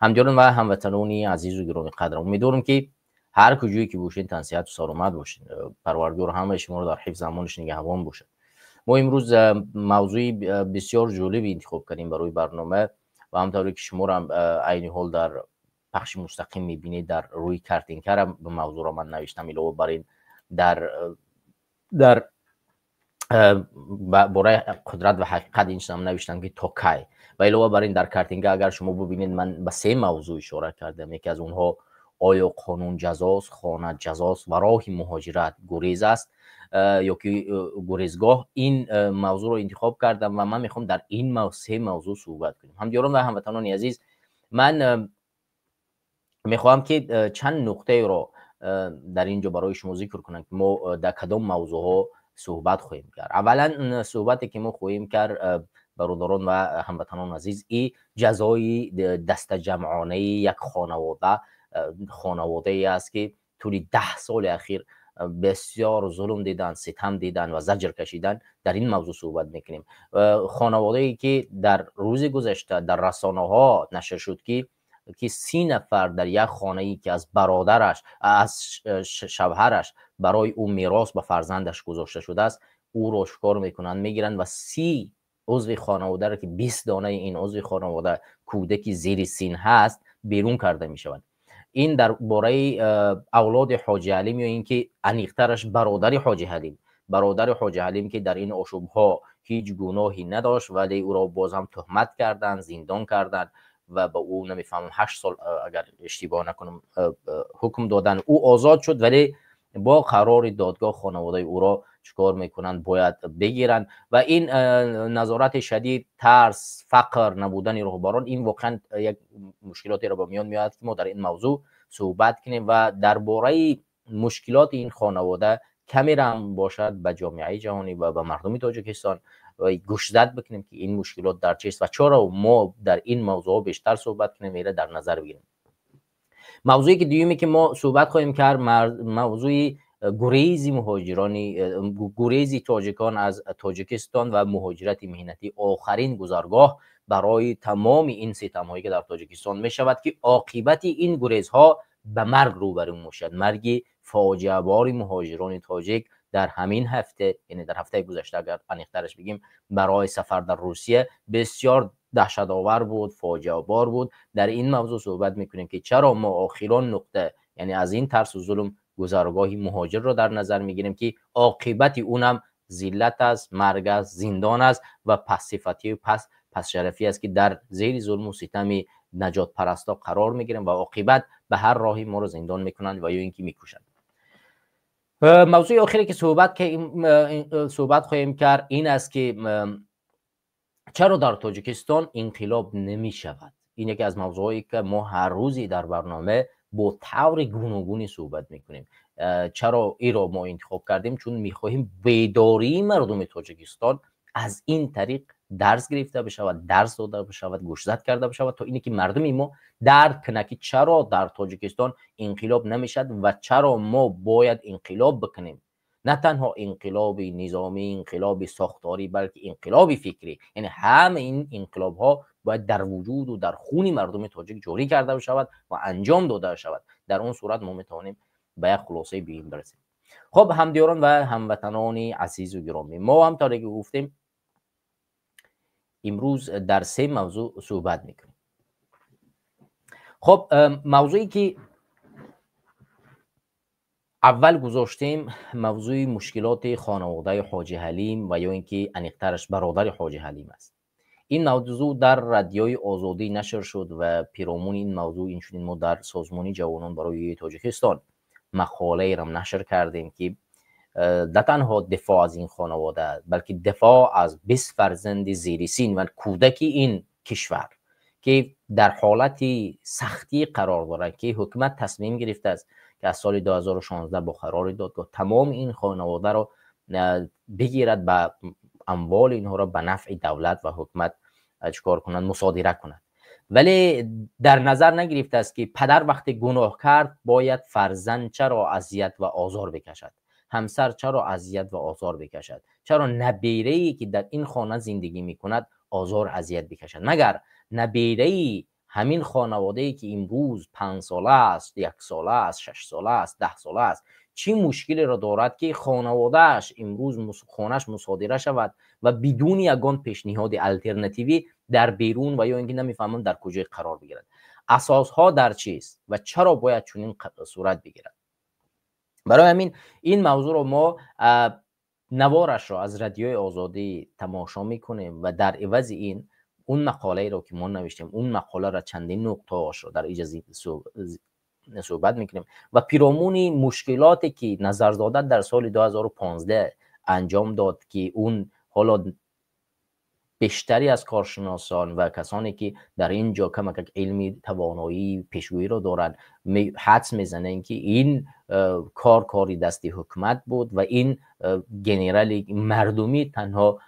همدیران و هموطنانی عزیز و گرامی قدرم، امیدوارم که هر کجایی که باشین تن صحت و سلامت باشین. پروردگار همه شما رو در حفظ امانش نگهبان باشه. ما امروز موضوعی بسیار جالبی انتخاب کردیم برای برنامه و همطوری که شما رو عین حال در پخش مستقیم میبینید در روی کارتینکر به موضوع رو من نوشتم، علاوه بر این در برای قدرت و حقیقت این هم نوشتم که تا کی، و علاوه بر این در کارتینکر اگر شما ببینید من به 3 موضوع اشاره کردم. یکی از اونها آیا قانون جزاست، خانه جزاست و راه مهاجرت گریز است یا که گریزگاه. این موضوع رو انتخاب کردم و من میخوام در این 3 موضوع صحبت کنیم. همدیران و هموطنان عزیز، من میخوام که چند نقطه رو در اینجا برای شما ذکر کنم که ما در کدام موضوع ها صحبت خواهیم کرد. اولا صحبتی که ما خواهیم کرد برادران و هموطنان عزیز، این جزای دست جمعانه یک خانواده ای است که طولی 10 سال اخیر بسیار ظلم دیدن، ستم دیدن و زجر کشیدن. در این موضوع صحبت میکنیم. خانواده ای که در روز گذشته در رسانه ها نشر شد که 30 نفر در یک خانه ای که از برادرش، از شوهرش برای او میراث به فرزندش گذاشته شده است، او را شکار میکنند، میگیرند و 30 عضو خانواده را که 20 دانه این عضو خانواده کودکی زیر سن هست بیرون کرده میشوند. این در باره اولاد حاجی حلیم، یا اینکه انیقترش برادر حاجی حلیم که در این آشوب ها هیچ گناهی نداشت ولی او را باز هم تهمت کردند، زندان کردند و به او نمیفهمم 8 سال اگر اشتباه نکنم حکم دادن. او آزاد شد ولی با قرار دادگاه خانواده او را چکار میکنند؟ باید بگیرند. و این نظارت شدید، ترس، فقر، نبودن راهبران، این واقعا یک مشکلاتی را به میان میاد که ما در این موضوع صحبت کنیم و درباره مشکلات این خانواده کمی هم باشد به جامعه جهانی و به مردم تاجیکستان گوشزد بکنیم که این مشکلات در چیست و چرا ما در این موضوع بیشتر صحبت کنیم، میره در نظر بگیریم. موضوعی که دیومی که ما صحبت خواهیم کرد موضوع گریز گریز تاجیکان از تاجیکستان و مهاجرت مهنتی، آخرین گذرگاه برای تمام این ستم هایی که در تاجیکستان می شود که عاقبت این گریزها به مرگ روبرو میشد. مرگ فاجعه بار مهاجران تاجیک در همین هفته، یعنی در هفته گذشته اگر انیقترش بگیم، برای سفر در روسیه بسیار دهشت آور بود، فاجعه بار بود. در این موضوع صحبت میکنیم که چرا ما آخرین نقطه، یعنی از این ترس و ظلم، گذرگاهی مهاجر رو در نظر میگیریم که عاقبت اونم ذلت است، مرگ است، زندان است و پس صفتی و پس شرفی است که در زیر ظلم و ستم نجات پرستا قرار میگیریم و عاقبت به هر راهی ما رو زندان میکنند و یا اینکه میکشند. موضوع آخری که صحبت خواهیم کرد این است که چرا در تاجیکستان انقلاب نمی شود. این یکی از موضوعی که ما هر روزی در برنامه با طور گوناگونی صحبت میکنیم. چرا این را ما انتخاب کردیم؟ چون میخواهیم بیداری مردم تاجیکستان از این طریق درس گرفته بشود، درس داده بشود، گوشزد کرده بشود تا اینی که مردم ما درک کنه که چرا در تاجیکستان انقلاب نمیشد و چرا ما باید انقلاب بکنیم. نه تنها انقلاب نظامی، انقلاب ساختاری، بلکه انقلاب فکری. یعنی همه این انقلاب ها باید در وجود و در خون مردم تاجیک جاری کرده بشود و انجام داده شود. در اون صورت ما میتوانیم به یک خلاصه به این برسیم. خب همدیران و هموطنان عزیز و گرامی، ما هم طوری که گفتیم امروز در 3 موضوع صحبت میکنیم. خب موضوعی که اول گذاشتیم موضوع مشکلات خانواده حاجی حلیم و یا اینکه انیقترش برادر حاجی حلیم است. این موضوع در رادیوی آزادی نشر شد و پیرامون این موضوع این ما در سازمان جوانان برای تاجیکستان مقاله را نشر کردیم که نه تنها دفاع از این خانواده بلکه دفاع از 20 فرزند زیر سن و کودک این کشور که در حالت سختی قرار دارند که حکومت تصمیم گرفته است که از سال 2016 با قرار دادگاه تمام این خانواده را بگیرد و اموال اینها را به نفع دولت و حکومت چکار کنند؟ مصادره کنند. ولی در نظر نگرفته است که پدر وقتی گناه کرد باید فرزند چرا اذیت و آزار بکشد، همسر چرا اذیت و آزار بکشد، چرا نبیره‌ای که در این خانه زندگی میکند آزار اذیت بکشد، مگر نبیره‌ای همین خانواده‌ای که امروز 5 ساله است، 1 ساله است، 6 ساله است، 10 ساله است، چه مشکلی را دارد که خانواده‌اش امروز خانه‌اش مصادره شود و بدون یگان پیشنهاد الटरनेटिव्ی در بیرون و یا اینکه نمیفهمم در کجای قرار بگیرد. اساس‌ها در چیست و چرا باید چنین صورت بگیرد؟ برای همین این موضوع رو ما نوارش را از رادیوی آزادی تماشا میکنیم و در عوض این اون مقاله را که ما نوشتیم، اون مقاله را چندین نقطه‌اش را در اجازه صحبت میکنیم و پیرامون مشکلاتی که نظرزاده در سال 2015 انجام داد که اون حالا بیشتری از کارشناسان و کسانی که در اینجا کمک علمی توانایی پیشگویی رو دارن حدس میزنن که این کاری دستی حکومت بود و این گنرال مردمی تنها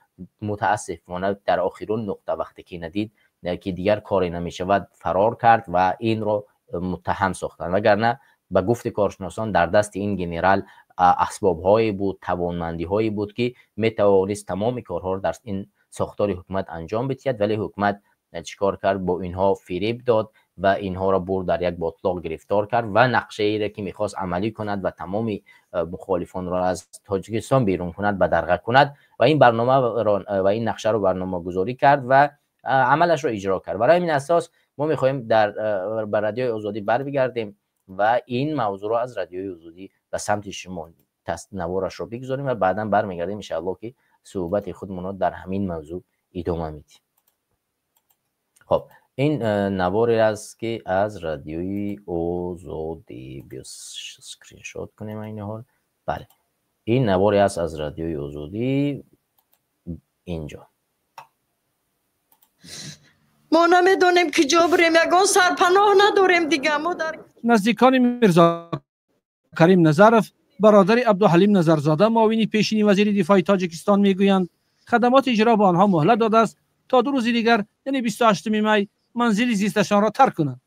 متاسفانه در آخرون نقطه وقتی که ندید که دیگر کاری نمیشود فرار کرد و این رو متهم ساختن، وگرنه به گفت کارشناسان در دست این گنرال اسباب هایی بود، توانمندی هایی بود که میتوانست تمام کارها رو در این ساختار حکومت انجام بدهد، ولی حکومت چیکار کرد؟ با اینها فریب داد و اینها را برد در یک باطلاق گرفتار کرد و نقشه ای را که میخواست عملی کند و تمام مخالفان را از تاجیکستان بیرون کند به درغه کند و این برنامه و این نقشه رو برنامه گذاری کرد و عملش رو اجرا کرد. برای این اساس ما میخوایم در رادیوی آزادی برگردیم و این موضوع رو از رادیوی آزادی به سمت شما نوارش رو بگذاریم و بعدا برمیگردیم ان شاء الله که صحبت خودمون در همین موضوع ادامه میدیم. خب این نواری است که از رادیوی آزادی، بیا اسکرین شات کنیم این حال. بله این نواری است از رادیوی آزادی اینجا. ما نمیدونیم که جا بریم، یگان سرپناه نداریم دیگه. ما در نزدیکان میرزا کریم نظرف برادر عبدالحلیم نظرزاده معاون پیشین وزیر دفاع تاجیکستان میگویند خدمات اجرا به آنها مهلت داده است تا 2 روز دیگر یعنی 28 می منزل زیستشان را ترک کنند.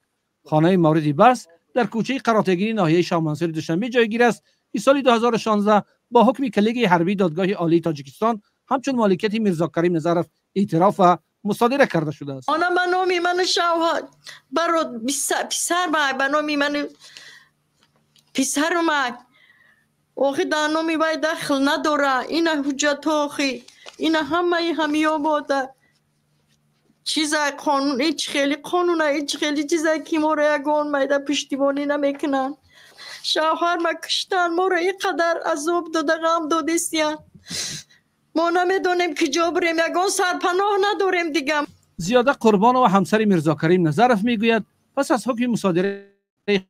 خانه مورد بحث در کوچه قراتگین ناحیه شاه منصور دوشنبه جایگیر است که سال 2016 با حکم کلیگ حربی دادگاه عالی تاجیکستان همچون مالکیت میرزا کریم نظرف اعتراف و مصادره کرده شده است. آنها به نام من شوهر برات پسر به نام من پسر من آخی در نامی باید دخل نداره. این حجت آخی این همه همیا باده چیز قانون، هیچ خیلی قانونه، هیچ خیلی چیزایی که ما را یگان میده پشتیبانی نمیکنن. شوهر ما کشتن، ما را اینقدر عذاب داده، غم دادیستین. ما نمیدونیم که جا بریم، یگان سرپناه نداریم دیگه. زیاده قربان و همسر میرزا کریم نظرف میگوید پس از حکم مصادره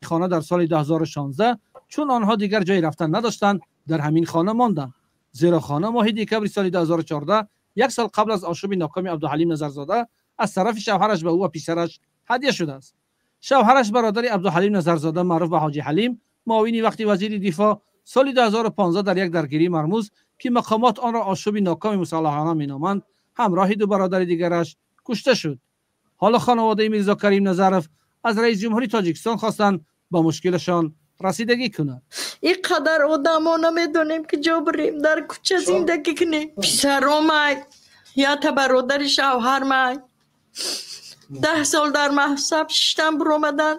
خانه در سال 2016 چون آنها دیگر جای رفتن نداشتند در همین خانه ماندند، زیرا خانه ماه دکبر سال 2014 1 سال قبل از آشوب ناکام عبدالحلیم نظرزاده از طرف شوهرش به او و پسرش هدیه شده است. شوهرش برادر عبدالحلیم نظرزاده معروف به حاجی حلیم معاون وقتی وزیر دفاع سال 2015 در یک درگیری مرموز که مقامات آن را آشوب ناکام مسلحانه مینامند همراه 2 برادر دیگرش کشته شد. حالا خانواده میرزا کریم نظرف از رئیس جمهوری تاجیکستان خواستند با مشکلشان رسیدگی کنند. این قدر آدما نمیدونیم که جا بریم، در کوچه زندگی کنیم. پسرام یا تا برادر شوهر من 10 سال در محسب ششتن برآمدن.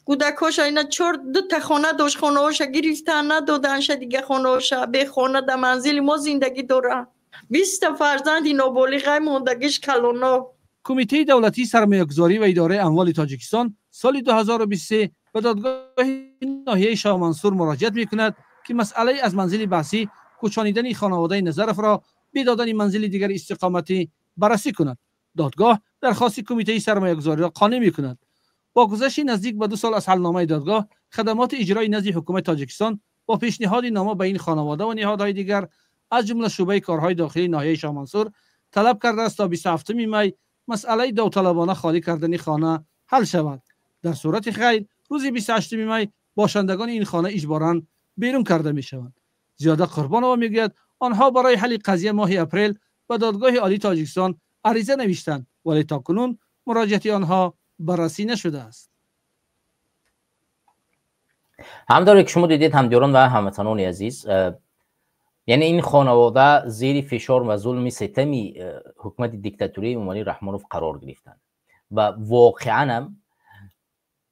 کودکاش اینا 2 تا خانه داشت، خانه هاش گرفتن ندادنش دیگه، خانه هاش به خانه در منزل ما زندگی دارن. 20 فرزند نابالغ موندگیش کلونا. کمیته دولتی سرمایه‌گذاری و اداره اموال تاجیکستان سال 2023 به دادگاه ناحیه شاه منصور مراجعت می‌کند که مسئله از منزل بحثی کوچانیدن خانواده نظرف را به دادن منزل دیگر استقامتی بررسی کند. دادگاه درخواست کمیته سرمایه‌گذاری را قانع می‌کند. با گذشت نزدیک به 2 سال از حلنامه دادگاه، خدمات اجرایی نزد حکومت تاجیکستان با پیشنهاد نامه به این خانواده و نهادهای دیگر از جمله شعبه کارهای داخلی ناحیه شاه منصور طلب کرده است تا 27 می مسئله داوطلبانه خالی کردن خانه حل شود. در صورت خیر روز 28 می باشندگان این خانه اجباراً بیرون کرده می شوند. زیاده قربانова میگوید آنها برای حل قضیه ماه اپریل به دادگاه عالی تاجیکستان عریضه نوشتند ولی تاکنون مراجعه آنها بررسی نشده است. همونطور که شما دیدید همدیران و هموطنان عزیز، یعنی این خانواده زیر فشار و ظلم ستمی حکومت دیکتاتوری عمومی رحمانوف قرار گرفتند و واقعا هم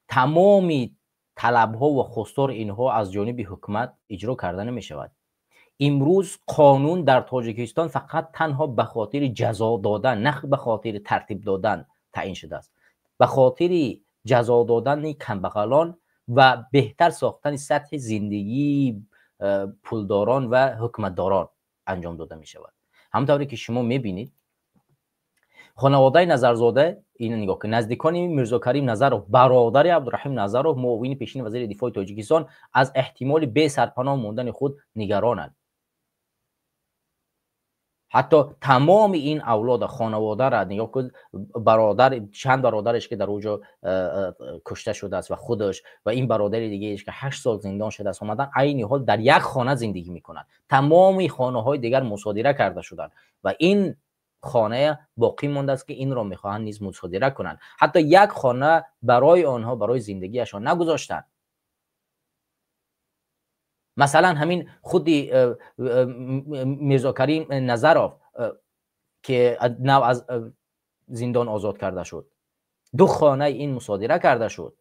تمامی طلب ها و خواستار اینها از جانب حکومت اجرا کرده نمی شود. امروز قانون در تاجیکستان فقط تنها به خاطر جزا دادن، نه به خاطر ترتیب دادن تعیین شده است. به خاطر جزا دادن کمبغلان و بهتر ساختن سطح زندگی پولداران و حکومتداران انجام داده می شود. همونطوری که شما می بینید خانواده نظرزاده، این نگاه که نزدیکان میرزا کریم نظروف، برادر عبدالرحیم نظروف، معاون پیشین وزیر دفاع تاجیکستان، از احتمال بی سرپناه ماندن خود نگرانند. حتی تمام این اولاد خانواده را نگاه کنید، چند برادرش که در اونجا کشته شده است و خودش و این برادر دیگه که 8 سال زندان شده است، اومدن عین حال در یک خانه زندگی میکنند. تمام خانه های دیگر مصادره کرده شدند و این خانه باقی مانده است که این را میخواهند نیز مصادره کنند. حتی یک خانه برای آنها، برای زندگیشان نگذاشتند. مثلا همین خودی میرزا کریم نظروف که نو از زندان آزاد کرده شد، 2 خانه این مصادره کرده شد.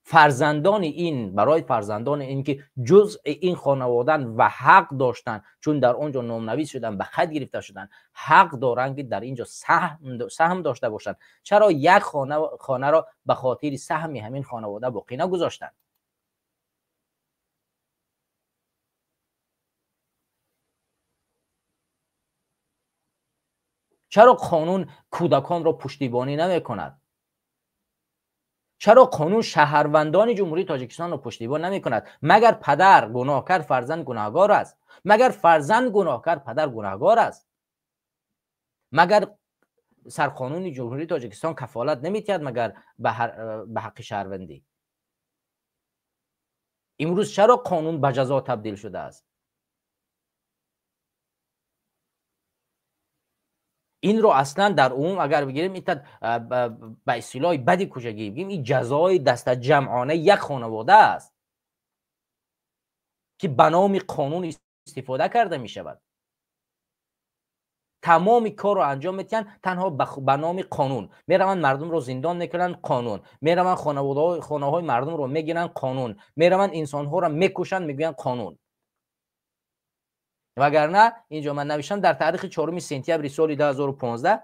فرزندان این، برای فرزندان این که جزء این خانوادن و حق داشتن، چون در اونجا نامنویس شدن، به خط گرفته شدن، حق دارن که در اینجا سهم داشته باشند. چرا یک خانه را به خاطر سهم همین خانواده باقی نگذاشتن؟ چرا قانون کودکان را پشتیبانی نمی کند؟ چرا قانون شهروندان جمهوری تاجیکستان را پشتیبانی نمی کند؟ مگر پدر گناهکار فرزند گناهکار است؟ مگر فرزند گناهکار پدر گناهکار است؟ مگر سرقانون جمهوری تاجیکستان کفالت نمی‌دهد مگر به حق شهروندی؟ امروز چرا قانون به جزا تبدیل شده است؟ این رو اصلا در عموم اگر بگیریم میتد به اصطلاح بدی کجگی بگیم این جزای دست جمعانه یک خانواده است که به نام قانون استفاده کرده می شود. تمامی کار رو انجام میدن تنها به نام قانون. میروند مردم رو زندان میکنن، قانون. میروند خانه های مردم رو میگیرن، قانون. میروند انسان ها رو میکشن، میگوین قانون. وگرنه اینجا من نوشتم در تاریخ 4 سپتامبر سال 2015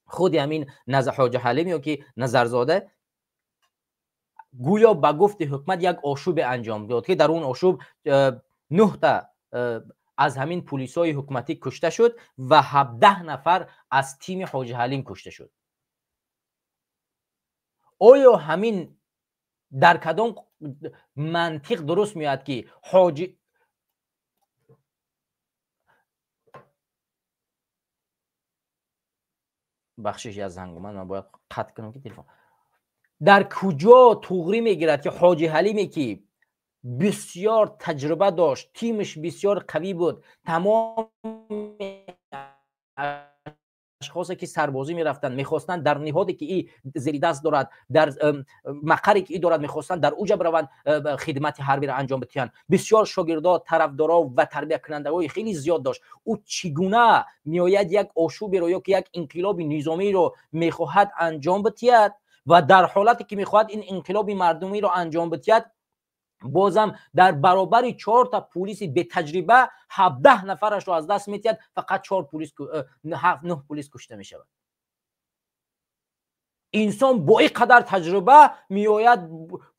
خود همین حاج حلیمی که نظرزاده گویا به گفت حکومت یک آشوب انجام داد که در اون آشوب 9 تا از همین پلیسای حکومتی کشته شد و 17 نفر از تیم حاج حلیم کشته شد. آیا همین در کدام منطق درست میاد که حاج بخشش از زنگ من باید قطع کنم که تلفن در کجا توغری میگیرد که حاج حلیمی که بسیار تجربه داشت، تیمش بسیار قوی بود، تمام اشخاصی که سربازی میرفتن میخواستن در نهادی که ای زیر دست دارد، در مقری که ای دارد میخواستن در اوجا بروند خدمت حربی را انجام بدهند. بسیار شاگردا، طرفدارا و تربیت کنندگان خیلی زیاد داشت. او چگونه میآید یک آشوبی رو یا که یک انقلاب نظامی رو میخواهد انجام بدهد و در حالتی که میخواهد این انقلاب مردمی رو انجام بدهد بازم در برابر 4 تا پلیس به تجربه 17 نفرش رو از دست میدهد، فقط 9 پلیس کشته می شود. انسان با این قدر تجربه میآید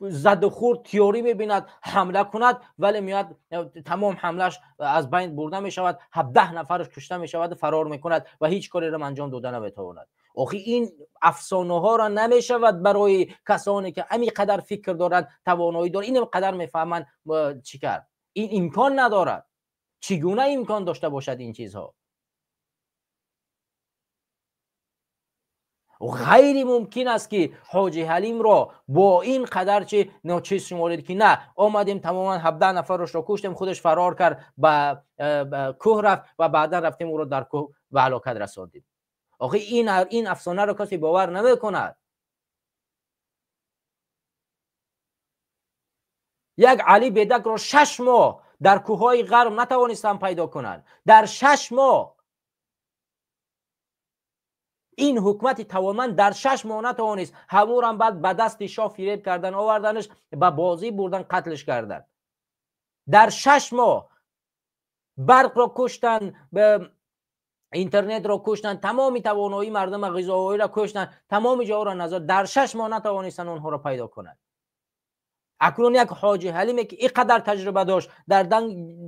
زد و خورد تیاری میبیند، حمله کند، ولی میاد تمام حملش از بین برده می شود، 17 نفرش کشته می شود، فرار میکند و هیچ کاری را انجام داده نمیتواند. آخه این افسانه ها را نمی شود برای کسانی که همین قدر فکر دارند، توانایی دارند، این قدر میفهمند چی کرد. این امکان ندارد. چگونه امکان داشته باشد این چیزها؟ غیر ممکن است که حاج حلیم را با این قدر چه ناچیز شمارید که نه آمدیم تماما 17 نفرش را کشتیم، خودش فرار کرد، به کوه رفت و بعدا رفتیم او را در کوه به هلاکت رساندیم. آخه این افسانه را کسی باور نمیکند. یک علی بیدک را 6 ماه در کوههای غرب نتوانستن پیدا کنند. در 6 ماه این حکومت توانمند در 6 ماه نتوانست همون هم بعد به دست شاه فریب کردن، آوردنش به بازی بردن، قتلش کردن. در 6 ماه برق را کشتن، به اینترنت را کشتن، تمام توانایی مردم غذایی را کشتن، تمام جاها را نزد. در 6 ماه نتوانستن اونها را پیدا کنند. اکنون یک حاجی حلیمی که اینقدر تجربه داشت، در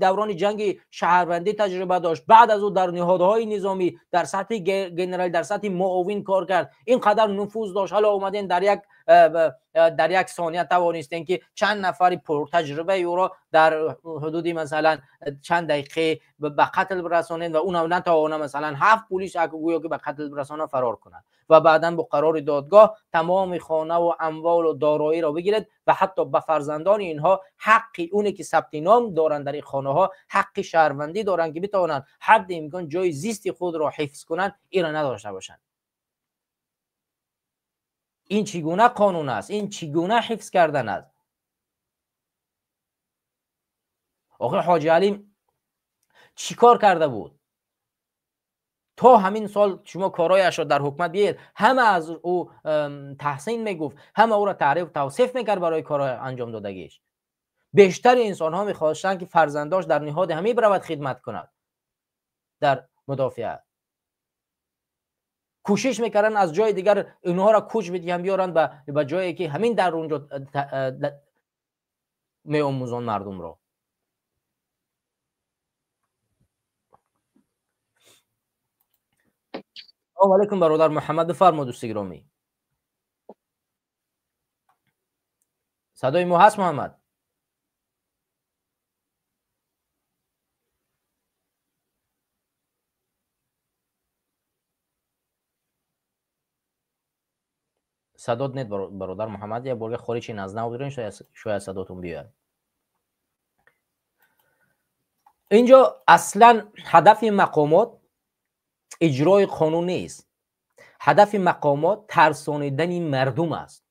دوران جنگ شهروندی تجربه داشت، بعد از او در نهادهای نظامی در سطح گنرال، در سطح معاون کار کرد، اینقدر نفوذ داشت، حالا اومدین در یک ثانیه توانستین که چند نفری پر تجربه او را در حدودی مثلا چند دقیقه به قتل برسانید و اون نتوانه مثلا 7 پلیس گویا که به قتل برسانه فرار کنند و بعدا با قرار دادگاه تمام خانه و اموال و دارایی را بگیرد و حتی به فرزندان اینها حقی اونی که ثبت نام دارند در این خانه ها، حق شهروندی دارند که بتوانند حد امکان جای زیست خود را حفظ کنند، این را نداشته باشند. این چگونه قانون است؟ این چگونه حفظ کردن است؟ آخه حاجی علیم چی کار کرده بود؟ تا همین سال شما کارایش را در حکومت بیاید، همه از او تحسین میگفت، همه او را تعریف توصیف میکرد برای کارهای انجام دادگیش. بیشتر انسان ها میخواستند که فرزنداش در نهاد همه برود خدمت کند در مدافعت. کوشش میکردن از جای دیگر اونها را کوچ بدیم بیارن به جایی که همین در اونجا میآموزان مردم را. سلام علیکم برادر محمد، بفرمایید دوست گرامی. صدای ما هست محمد؟ صدات نت برادر محمد، یه بار خارجی ناز نبودین، شاید صداتون بیاد. اینجا اصلا هدف مقامات اجرای قانون نیست. هدف مقامات ترسانیدن مردم است.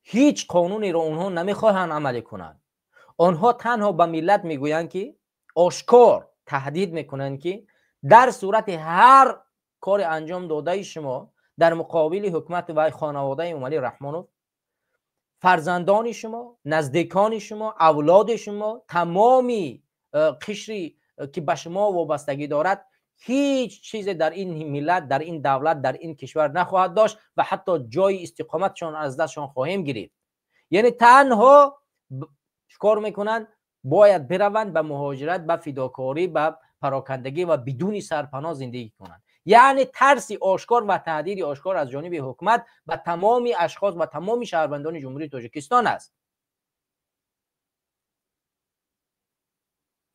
هیچ قانونی را اونها نمیخواهند عمل کنند. آنها تنها به ملت میگویند که آشکار تهدید میکنند که در صورت هر کار انجام داده شما در مقابل حکومت و خانواده امالی رحمانوف، فرزندان شما، نزدیکان شما، اولاد شما، تمامی قشری که به شما وابستگی دارد، هیچ چیز در این ملت، در این دولت، در این کشور نخواهد داشت و حتی جای استقامتشان از دستشان خواهیم گرفت. یعنی تنها کار میکنند باید بروند به مهاجرت، به فداکاری، به پراکندگی و بدون سرپناه زندگی کنند. یعنی ترس آشکار و تهدید آشکار از جانب حکومت و تمامی اشخاص و تمام شهروندان جمهوری تاجیکستان است.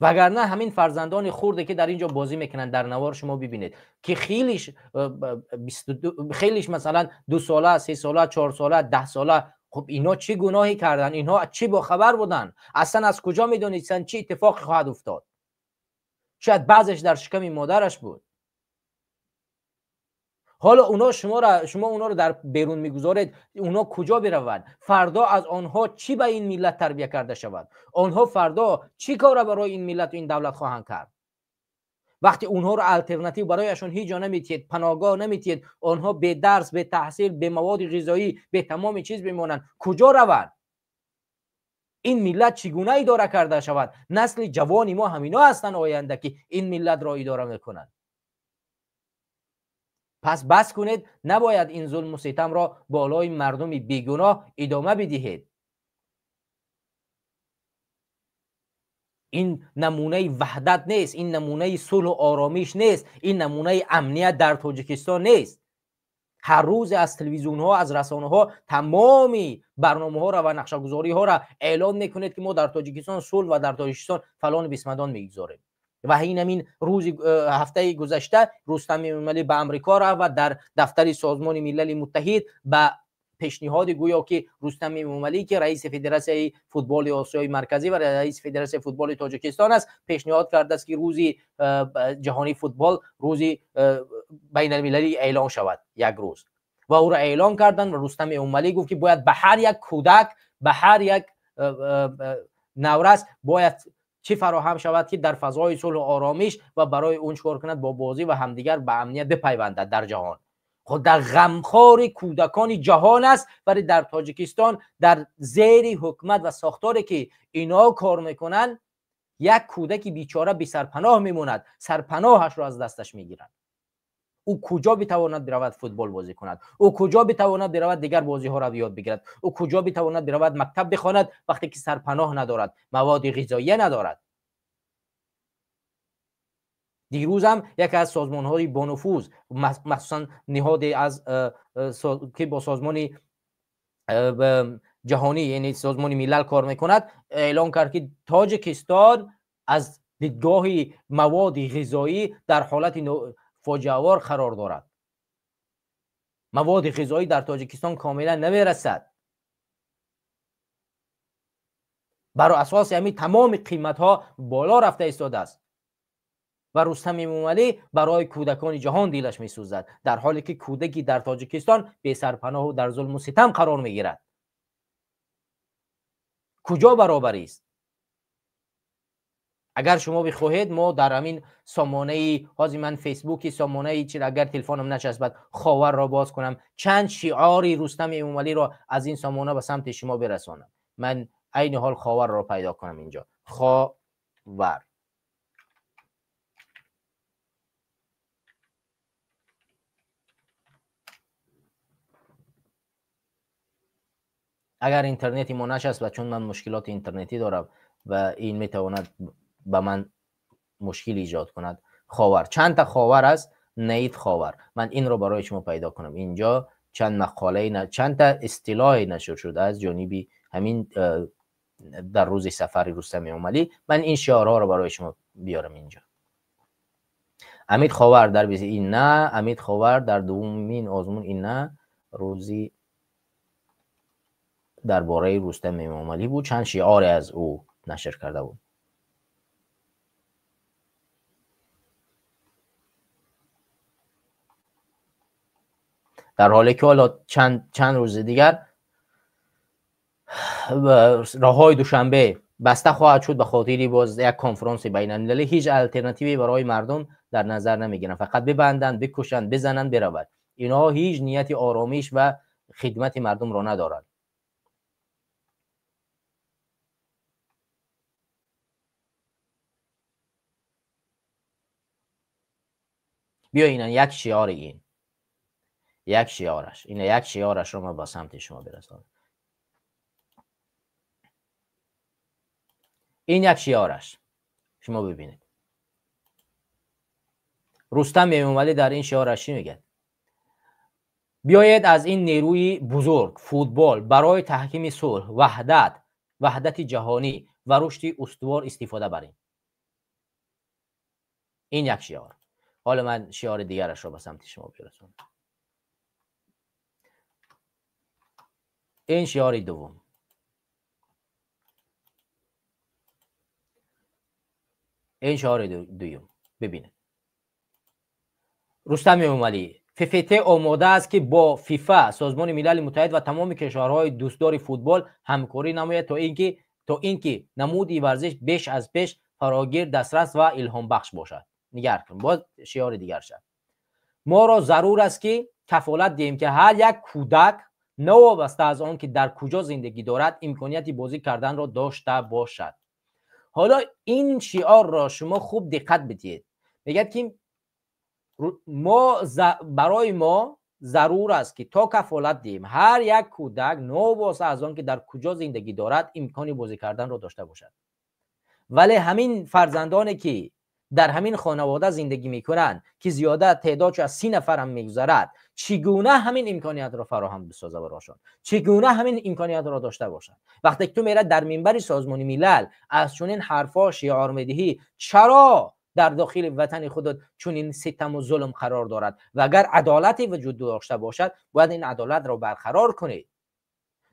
وگرنه همین فرزندان خرده که در اینجا بازی میکنن در نوار شما ببینید که خیلیش مثلا 2 ساله، 3 ساله، 4 ساله، 10 ساله، خب اینا چه گناهی کردن؟ اینها چه با خبر بودن؟ اصلا از کجا میدونستن چه اتفاقی خواهد افتاد؟ شاید بعضش در شکم مادرش بود. حالا شما اونا رو در بیرون میگذارید، اونا کجا بروند؟ فردا از آنها چی به این ملت تربیه کرده شود؟ آنها فردا چی کار برای این ملت و این دولت خواهند کرد؟ وقتی اونها رو الटरनेटिव برایشون هیچ جا نمیتید، پناهگاه نمیتید، آنها به درس، به تحصیل، به مواد غذایی، به تمام چیز بمونن، کجا روند؟ این ملت چگونه اداره کرده شود؟ نسل جوانی ما همینا هستن آینده که این ملت را اداره میکنند. پس بس کنید، نباید این ظلم و ستم را بالای مردم بیگناه ادامه بدهید. این نمونه وحدت نیست، این نمونه صلح و آرامش نیست، این نمونه امنیت در تاجیکستان نیست. هر روز از تلویزیون ها، از رسانه ها تمامی برنامه ها را و نقشه گذاری ها را اعلان میکنید که ما در تاجیکستان صلح و در تاجیکستان فلان بسمدان میگذاریم. و این روز هفته گذشته رستم امالی به امریکا رفت و در دفتر سازمان ملل متحد به پیشنهاد گویا که رستم امالی که رئیس فدراسیون فوتبال آسیای مرکزی و رئیس فدراسیون فوتبال تاجیکستان است، پیشنهاد کرده است که روزی جهانی فوتبال روزی بین المللی اعلان شود، یک روز، و او را اعلان کردن و رستم امالی گفت که باید به هر یک کودک، به هر یک نورس باید چی فراهم شود که در فضای صلح و آرامش و برای اون کار کند با بازی و همدیگر به امنیت بپیوندد در جهان. خود در غمخوار کودکان جهان است، ولی در تاجیکستان در زیر حکومت و ساختاری که اینا کار میکنن یک کودک بیچاره بی سرپناه میموند، سرپناهش رو از دستش میگیرند. او کجا بتواند برود فوتبال بازی کند؟ او کجا بتواند برود دیگر بازی ها را یاد بگیرد؟ او کجا بتواند برود مکتب بخواند وقتی که سرپناه ندارد، مواد غذایی ندارد؟ دیروز هم یکی از سازمان های با نفوذ، مخصوصا نهاد از که با سازمان جهانی یعنی سازمان ملل کار میکند، اعلام کرد که تاجیکستان از دیدگاه مواد غذایی در حالت فاجعه وار قرار دارد. مواد غذایی در تاجیکستان کاملا نمیرسد. بر اساس همین تمام قیمت ها بالا رفته ایستاده است و رستم موملی برای کودکان جهان دلش میسوزد، در حالی که کودکی در تاجیکستان بی سرپناه و در ظلم و ستم قرار میگیرد. کجا برابری است؟ اگر شما بخواهید ما در همین سامانه حاضی من فیسبوکی سامانه چی اگر تلفنم نچسبد خاور را باز کنم چند شعاری رستم موملی را از این سامانه به سمت شما برسانم. من عین حال خاور را پیدا کنم اینجا. خاور اگر اینترنتی ما نشست و چون من مشکلات اینترنتی دارم و این میتواند به من مشکل ایجاد کند، خاور چند تا خاور است، نید خاور. من این رو برای شما پیدا کنم. اینجا چند مقاله چند تا اصطلاح نشر شده از جانبی همین در روز سفر رستم موملی. من این شعارها رو برای شما بیارم اینجا. امید خاور در بیز این نه، امید خاور در دومین آزمون این نه، روزی درباره رستم موملی بود. چند شعار از او نشر کرده بود. در حالی که حالا چند روز دیگر راههای دوشنبه بسته خواهد شد به خاطر باز یک کنفرانس بین المللی، هیچ الटरनेटिوی برای مردم در نظر نمیگیرن، فقط ببندند، بکشند، بزنند، برود. اینا هیچ نیت آرامش و خدمت مردم را ندارند. بیا اینا یک شعار، این یک شعارش، این یک شعارش رو ما با سمت شما برسانم. این یک شعارش شما ببینید. رستم موملی در این شعارش چی میگه؟ بیایید از این نیروی بزرگ فوتبال برای تحکیم صلح، وحدت جهانی و رشد استوار استفاده بریم. این یک شعار. حالا من شعار دیگرش رو به سمت شما برسونم. این شعار دوم. این شعار دوم ببینید. رستم موملی FFT آماده است که با فیفا، سازمان ملل متحد و تمام کشورهای دوستدار فوتبال همکاری نماید تا اینکه نمودی ورزش بیش از پیش فراگیر، دسترس و الهام بخش باشد. نگاه کن، باز شعار دیگر شد. ما را ضرور است که کفالت دهیم که هر یک کودک نوابسته از آن که در کجا زندگی دارد امکانیت بازی کردن را داشته باشد. حالا این شعار را شما خوب دقت بدید. میگه که برای ما ضرور است که تا کفالت دهیم هر یک کودک نوابسته از آن که در کجا زندگی دارد امکانی بازی کردن را داشته باشد. ولی همین فرزندانی که در همین خانواده زندگی میکنن که زیاده تعدادش از 30 نفر هم میگذرد، چگونه همین امکانیت را فراهم بسازه براشون؟ چگونه همین امکانیت را داشته باشند؟ وقتی که تو میره در منبر سازمان ملل از چنین حرفا شعار میدهی، چرا در داخل وطن خودت چنین ستم و ظلم قرار دارد؟ و اگر عدالتی وجود داشته باشد باید این عدالت را برقرار کنید.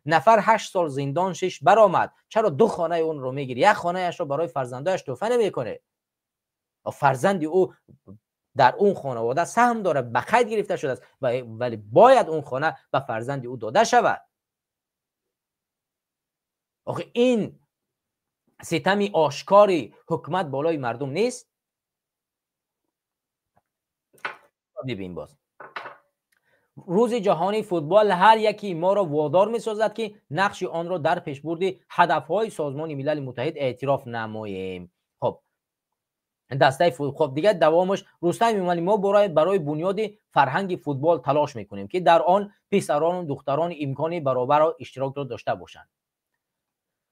نفر 8 سال زندان شش برآمد، چرا 2 خانه اون رو میگیری؟ یک خانه اش رو برای فرزندایش تحفه نمیکنه؟ فرزند او در اون خانواده سهم داره، به قید گرفته شده است ولی باید اون خانه به فرزند او داده شود. آخه این ستم آشکاری حکومت بالای مردم نیست؟ ببین باز روز جهانی فوتبال هر یکی ما را وادار می‌سازد که نقش آن را در پیشبرد هدف‌های سازمان ملل متحد اعتراف نماییم. خب دسته خب دیگه دوامش رستم میمانی ما برای بنیاد فرهنگ فوتبال تلاش میکنیم که در آن پسران و دختران امکان برابر و اشتراک را داشته باشند.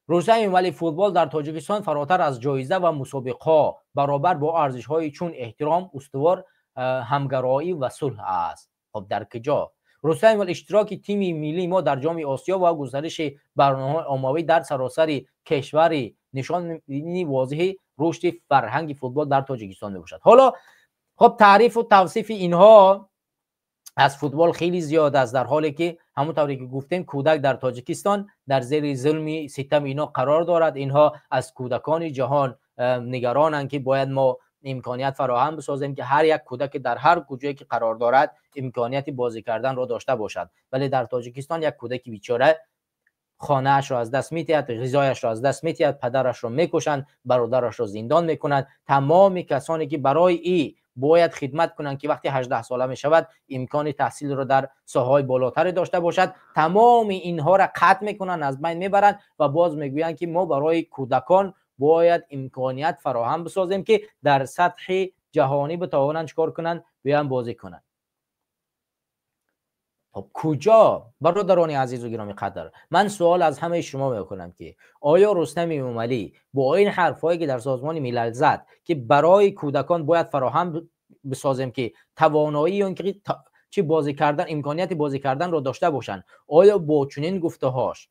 رستم میمانی فوتبال در تاجیکستان فراتر از جایزه و مسابقه برابر با ارزش‌های چون احترام، استوار، همگرایی و صلح است. خب در کجا رستم میمانی اشتراک تیم ملی ما در جام آسیا و گسترش برنامه‌های عمومی در سراسر کشور نشان واضح رشد فرهنگ فوتبال در تاجیکستان میباشد. حالا خب تعریف و توصیف اینها از فوتبال خیلی زیاد است، در حالی که همونطوری که گفتیم کودک در تاجیکستان در زیر ظلم ستم اینا قرار دارد. اینها از کودکان جهان نگرانند که باید ما امکانیت فراهم بسازیم که هر یک کودک در هر کجایی که قرار دارد امکانیت بازی کردن را داشته باشد، ولی در تاجیکستان یک کودک بیچاره خانه اش را از دست می‌دهد، غذایش را از دست می‌دهد، پدرش را می‌کشند، برادرش را زندان می‌کنند. تمام کسانی که برای این باید خدمت کنند که وقتی 18 ساله می‌شود امکان تحصیل را در ساحه‌های بالاتر داشته باشد، تمام اینها را قطع می‌کنند، از بین می‌برند و باز می‌گویند که ما برای کودکان باید امکانیت فراهم بسازیم که در سطح جهانی بتوانند چیکار کنند، بیان بازی کنند. خب کجا برادران عزیز و گرامی قدر، من سوال از همه شما میکنم که آیا رستم میمانی با این حرفایی که در سازمان ملل زد که برای کودکان باید فراهم بسازیم که توانایی اون که چه بازی کردن امکانیت بازی کردن رو داشته باشن، آیا با چنین گفته‌هاش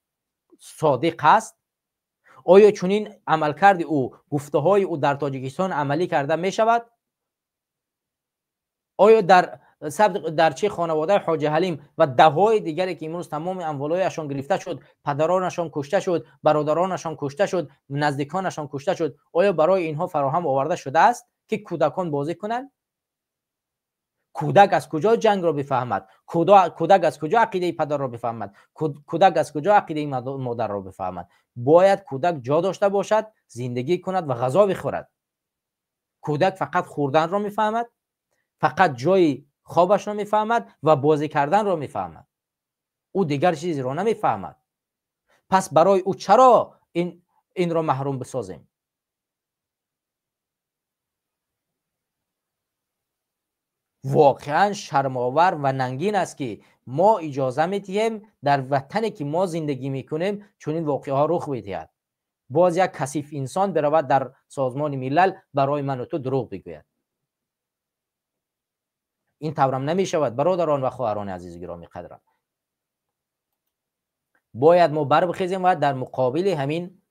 صادق است؟ آیا چنین عملکرد او گفته‌های او در تاجیکستان عملی کرده می شود؟ آیا در چه خانواده حاج حلیم و ده‌های دیگری که امروز تمام اموالایشان گرفته شد، پدرانشان کشته شد، برادرانشان کشته شد، نزدیکانشان کشته شد، آیا برای اینها فراهم آورده شده است که کودکان بازی کنند؟ کودک از کجا جنگ را بفهمد؟ کودک از کجا عقیده پدر را بفهمد؟ کودک از کجا عقیده مادر را بفهمد؟ باید کودک جا داشته باشد، زندگی کند و غذا بخورد. کودک فقط خوردن را میفهمد، فقط جای خوابش را میفهمد و بازی کردن را میفهمد، او دیگر چیزی را نمیفهمد. پس برای او چرا این را محروم بسازیم؟ واقعا شرم‌آور و ننگین است که ما اجازه میدهیم در وطنی که ما زندگی میکنیم چون این واقعه ها رخ بدهد. باز یک کثیف انسان برود در سازمان ملل برای من و تو دروغ بگوید. این طورم نمی شود برادران و خواهران عزیز گرامی قدرم. باید ما بربخیزیم و در مقابل همین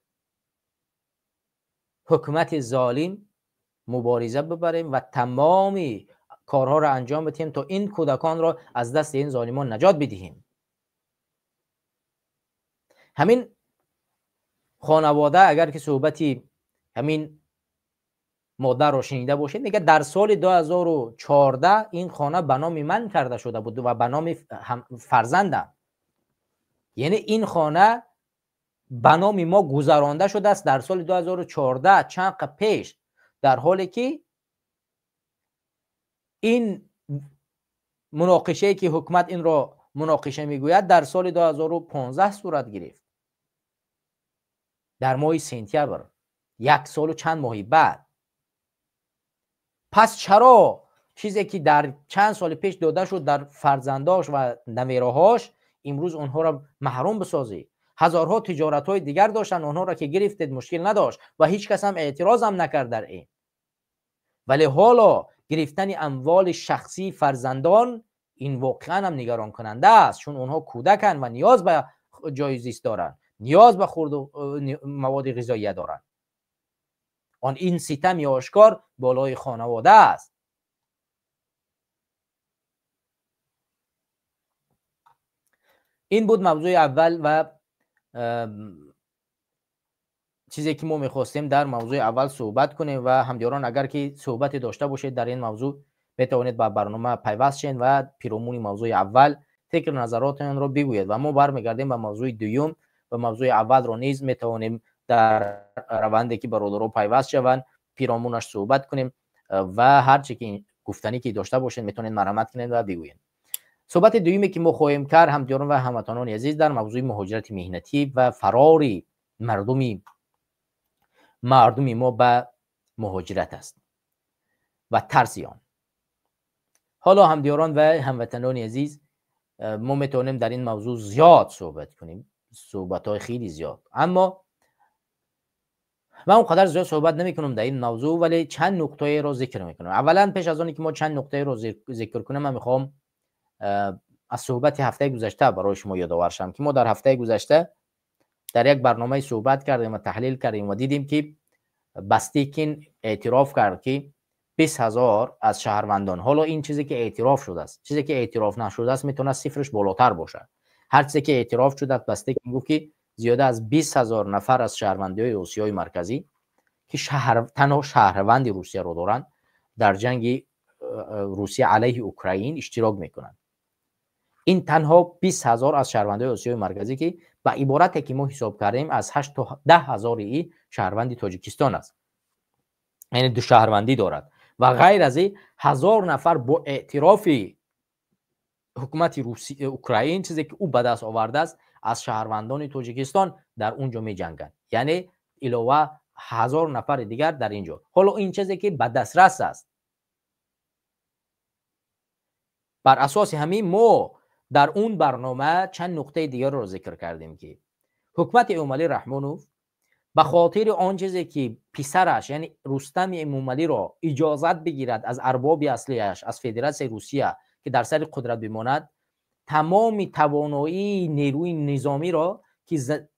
حکومت ظالم مبارزه ببریم و تمامی کارها را انجام بدهیم تا این کودکان را از دست این ظالمان نجات بدهیم. همین خانواده اگر که صحبتی همین مادر رو شنیده باشید، میگه در سال 2014 این خانه به نام من کرده شده بود و به نام فرزندم. یعنی این خانه به نام ما گذرانده شده است در سال 2014 چند پیش، در حالی که این مناقشه که حکومت این را مناقشه میگوید در سال 2015 صورت گرفت، در ماه سپتامبر، یک سال و چند ماهی بعد. پس چرا چیزی که در چند سال پیش داده شد در فرزنداش و نویراهاش امروز اونها را محروم بسازی؟ هزارها تجارت های دیگر داشتن، اونها را که گرفتید مشکل نداشت و هیچ کس هم اعتراض هم نکرد در این. ولی حالا گرفتن اموال شخصی فرزندان این واقعا هم نگران کننده است، چون اونها کودکن و نیاز به جای زیست دارن، نیاز به خورد و مواد غذایی دارن. این ستم آشکار بالای خانواده است. این بود موضوع اول و چیزی که ما میخواستیم در موضوع اول صحبت کنیم و همدیران اگر که صحبتی داشته باشید در این موضوع میتوانید با برنامه پیوست شین و پیرامون موضوع اول فکر نظراتتان را بگویید و ما برمیگردیم به موضوع دوم و موضوع اول را نیز میتوانیم در روندی که برادرها پیوست شوند پیرامونش صحبت کنیم و هر چی که گفتنی که داشته باشین میتونین مرحمت کنین و بگوین. صحبت دومی که ما خواهیم کرد همکاران و هموطنان عزیز در موضوع مهاجرت مهنتی و فراری مردمی ما به مهاجرت است و ترس آن. حالا همکاران و هموطنان عزیز ما میتونیم در این موضوع زیاد صحبت کنیم، صحبت‌های خیلی زیاد، اما من اونقدر زیاد صحبت نمی کنم در این موضوع، ولی چند نکته رو ذکر میکنم. اولا پیش از آنی که ما چند نکته رو ذکر کنم، من میخوام از صحبت هفته گذشته برای شما یادآور شم که ما در هفته گذشته در یک برنامه صحبت کردیم و تحلیل کردیم و دیدیم که بستیکین اعتراف کرد که 20,000 از شهروندان، حالا این چیزی که اعتراف شده است، چیزی که اعتراف نشده است میتونه صفرش بالاتر باشه. هر چیزی که اعتراف شده است بستیکین گفت که زیاده از 20,000 نفر از شهروندان آسیای مرکزی که تنها شهروند روسیه رو دارن در جنگ روسیه علیه اوکراین اشتراک میکنند. این تنها 20,000 از شهروندان آسیای مرکزی که با عبارتی که ما حساب کردیم از 8 تا 10,000 شهروندی تاجیکستان است، یعنی دو شهروندی دارد و غیر از این 1000 نفر با اعتراف حکومت روسیه اوکراین، چیزی که او به دست آورده است، از شهروندان تاجیکستان در اونجا می جنگند، یعنی علاوه 1000 نفر دیگر در اینجا. حالا این چیزی که به دسترس است. بر اساس همین ما در اون برنامه چند نقطه دیگر رو ذکر کردیم که حکومت امومالی رحمانوف به خاطر آن چیزی که پسرش یعنی رستم امومالی را اجازت بگیرد از ارباب اصلیش از فدراسیون روسیه که در سر قدرت بماند، تمام توانایی نیروی نظامی را که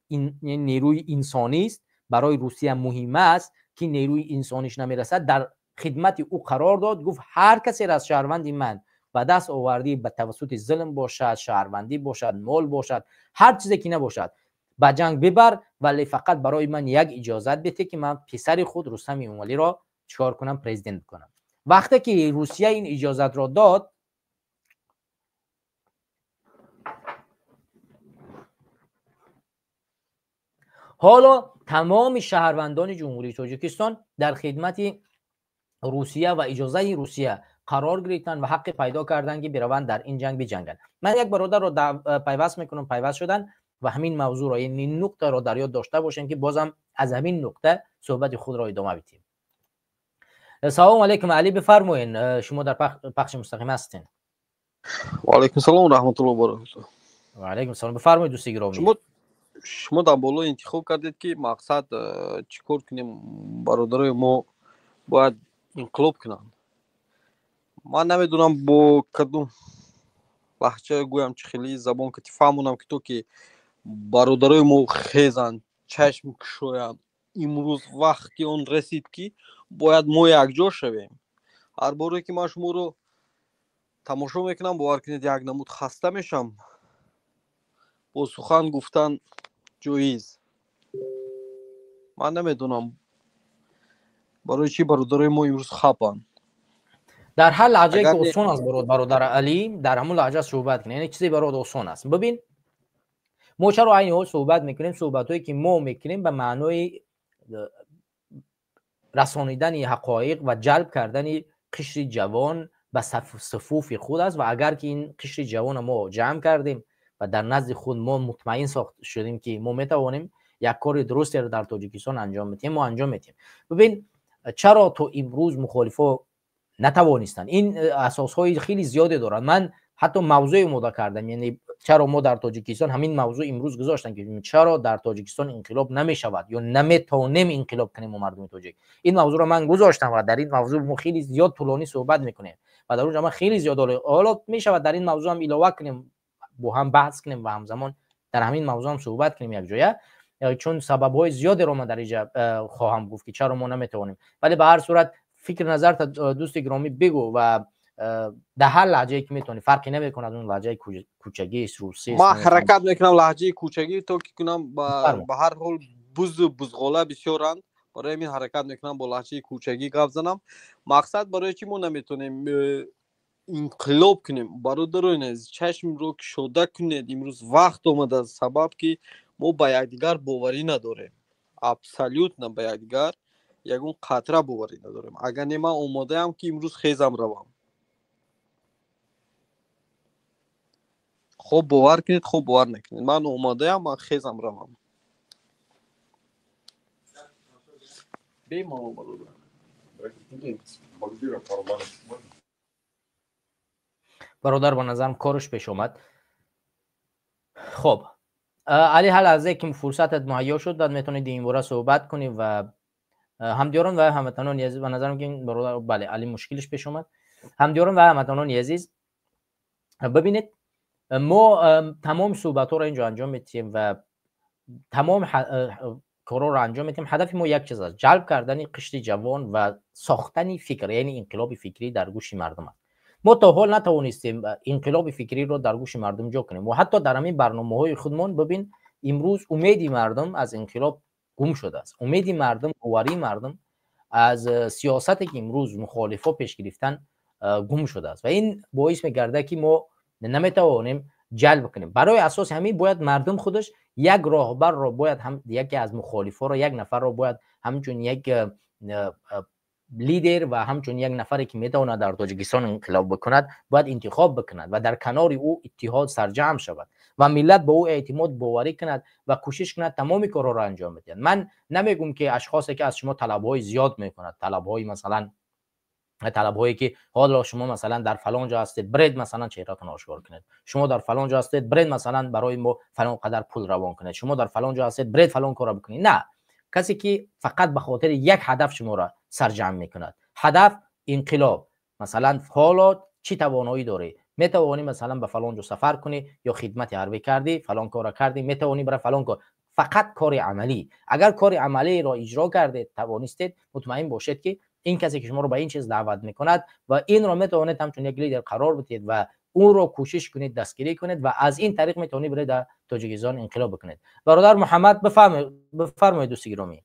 نیروی انسانی است برای روسیه مهم است که نیروی انسانیش نمیرسد در خدمت او قرار داد. گفت هر کسی از شهروند من به دست آوردی به توسط ظلم باشد، شهروندی باشد، مال باشد، هر چیزی که نباشد به جنگ ببر، ولی فقط برای من یک اجازت بده که من پسر خود رستم امومالی را چیکار کنم، پرزیدنت کنم. وقتی که روسیه این اجازت را داد، حالا تمام شهروندان جمهوری تاجیکستان در خدمت روسیه و اجازه روسیه قرار گرفتن و حق پیدا کردن که بروند در این جنگ بجنگند. من یک برادر رو پیوست میکنم، پیوست شدن و همین موضوع را، یعنی نقطه را در یاد داشته باشین که بازم از همین نقطه صحبت خود را ادامه بدیم. سلام علیکم علی، بفرمایید، شما در پخش مستقیم هستین. و علیکم سلام و رحمت الله و برکاته. و علیکم سلام، بفرمایید دوستی گرامی. شما در بالا انتخاب کردید که مقصد چیکار کنیم، برادرای ما باید انقلاب کنن. من نمیدونم با کدوم لهجه گویم، چه خیلی زبان که فهمونم که تو که برادرای ما خیزن چشم کشویم، امروز وقتی اون رسید که باید ما یکجا شویم. هر باره که من شما رو تماشا میکنم باور کنید یک نمود خسته میشم. با سخن گفتن جایز. من نمیدونم برای چی برادرای ما امروز خپن. در هر لحجه که آسان است برادر علی در همون لحجه صحبت کنه، یعنی چیزی برای آسان است. ببین ما چرا عین حال صحبت میکنیم، صحبتایی که ما میکنیم به معنای رسانیدن حقایق و جلب کردن قشر جوان به صفوف خود است. و اگر که این قشر جوان ما جمع کردیم و در نزد خود ما مطمئن شدیم که ما میتوانیم یک کار درستی رو در تاجیکستان انجام بدیم، ما انجام میدیم. ببین چرا تو امروز مخالفا نتوانستن، این اساسهای خیلی زیادی دارن. من حتی موضوع مدا کردم، یعنی چرا ما در تاجیکستان همین موضوع امروز گذاشتن که چرا در تاجیکستان انقلاب نمیشود یا نمیتونیم انقلاب کنیم و مردم تاجیک. این موضوع رو من گذاشتم و در این موضوع ما خیلی زیاد طولانی صحبت میکنیم و در اونجا من خیلی زیاد حالا میشود در این موضوع هم علاوه کنیم، با هم بحث کنیم و همزمان در همین موضوع هم صحبت کنیم یک جایه، چون سبب‌های زیادی رو من در اینجا خواهم گفت که چرا ما نمیتونیم. ولی به هر صورت فکر نظر دوست گرامی بگو و در هر لهجه‌ای که میتونی، فرقی نمیکنه از اون لهجه کوچگی روسی. ما حرکت میکنم لهجه کوچگی تو که کنم به هر حال بزغاله بسیارند، برای این حرکت میکنم با لهجه کوچگی گپ زنم. مقصد برای چی ما نمیتونیم انقلاب کنیم؟ برادران عزیز چشم رو کشوده کنید، امروز وقت اومده سبب که ما با یکدیگر باوری نداریم. абсолютно ба якдигар ягон қатра боварӣ надорем. Агар не ман омодаам ки имрӯз хезам равам. хуб бовар кунед, хуб бовар накунед. Ман омодаам, ман хезам равам. برادر به نظرم کارش پیش اومد. خب علی هر لحظه که فرصتت مهیا شد میتونید این باره صحبت کنی و همدیاران و هموطنان عزیز به نظرم که برادر بله علی مشکلش پیش اومد. همدیاران و هموطنان عزیز ببینید ما تمام صحبت ها رو اینجا انجام میدیم و تمام کارا رو انجام میدیم. هدف ما یک چیز است، جلب کردن قشر جوان و ساختن فکر، یعنی انقلاب فکری در گوش مردم است. ما تا حال نتوانستیم انقلاب فکری رو در گوش مردم جا کنیم و حتی در همین برنامه‌های خودمون ببین امروز امید مردم از انقلاب گم شده است. امید مردم، باوری مردم از سیاستی که امروز مخالفا پیش گرفتن گم شده است و این باعث می‌گرده که ما نمیتوانیم جلب کنیم. برای اساس همین باید مردم خودش یک راهبر رو باید هم یکی از مخالفا رو یک نفر رو باید همچون یک لیدر و همچون یک نفری که میتونه در تاجیکستان انقلاب بکند باید انتخاب بکند و در کنار او اتحاد سرجم شود و ملت به او اعتماد باوری کند و کوشش کند تمام کارها را انجام بدهد. من نمیگم که اشخاصی که از شما طلب‌های زیاد میکند، طلب‌های مثلا طلب‌هایی که حالا شما مثلا در فلان جا هستید برید مثلا چهرهتون آشکار کنید، شما در فلان جا هستید برید مثلا برای ما فلان قدر پول روان کنید، شما در فلان جا هستید برید فلان کارا بکنید. نه، کسی که فقط به خاطر یک هدف شما را سرجم میکند، هدف انقلاب، مثلا حالا چی توانایی داری، میتوانی مثلا به فلان جا سفر کنی یا خدمت حربی کردی فلان کارا کردی میتوانی برای فلان کار، فقط کار عملی. اگر کار عملی را اجرا کردید توانستید، مطمئن باشید که این کسی که شما رو به این چیز دعوت میکند و این رو میتونید همچون یک لیدر قرار بدید و اون رو کوشش کنید دستگیری کنید و از این طریق میتونید برید در تاجیکستان انقلاب بکنید. برادر محمد بفرمایید دوست گرامی.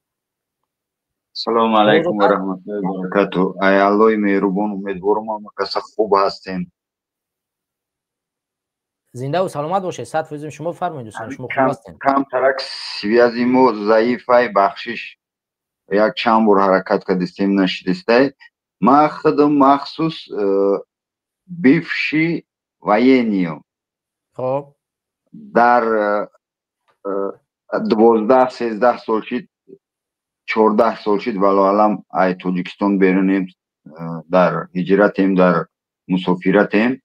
سلام علیکم و رحمت الله و برکاته. ای الله مهربان، امیدوارم همه خوب هستین. زنده و سلامت باشید. صد فیض شما بفرمایید دوستان، شما خوب هستین؟ کم ترک سویازی ما ضعیفای بخشش یک چند بار حرکت کردیم نشدسته. ما خودم مخصوص بیفشی وینیو خب در 12-13 سال شد 14 سال شد ولی الان ای تاجیکستان بیرونیم در هجرتیم در مسافرتیم.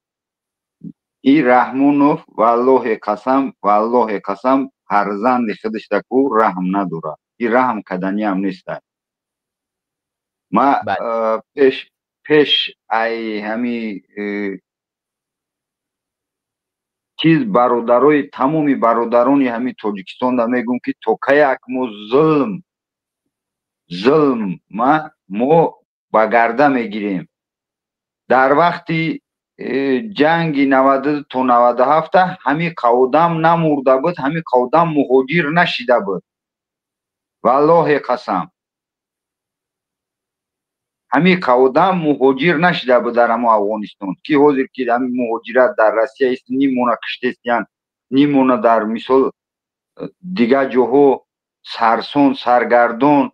این رحمونوف والله قسم فرزند خودش تکو رحم نداره، این رحم کدنی هم نیست. ما پیش ای همی چیز برادرای تمامی برادرانی همی تاجیکستان دا میگم که توکه اکمو ظلم ما با گرده میگیریم. در وقتی جنگی 90 تا 97 همی قودم نمورده بود، همی قودم مهاجر نشیده بود. والله قسم همی قودم مهاجر نشیده بود در همه افغانستان که حاضر که همی مهاجرت در روسیه است، نیمونه کشتستیان، نیمونه در مثال دیگه جاها سرسون سرگردون.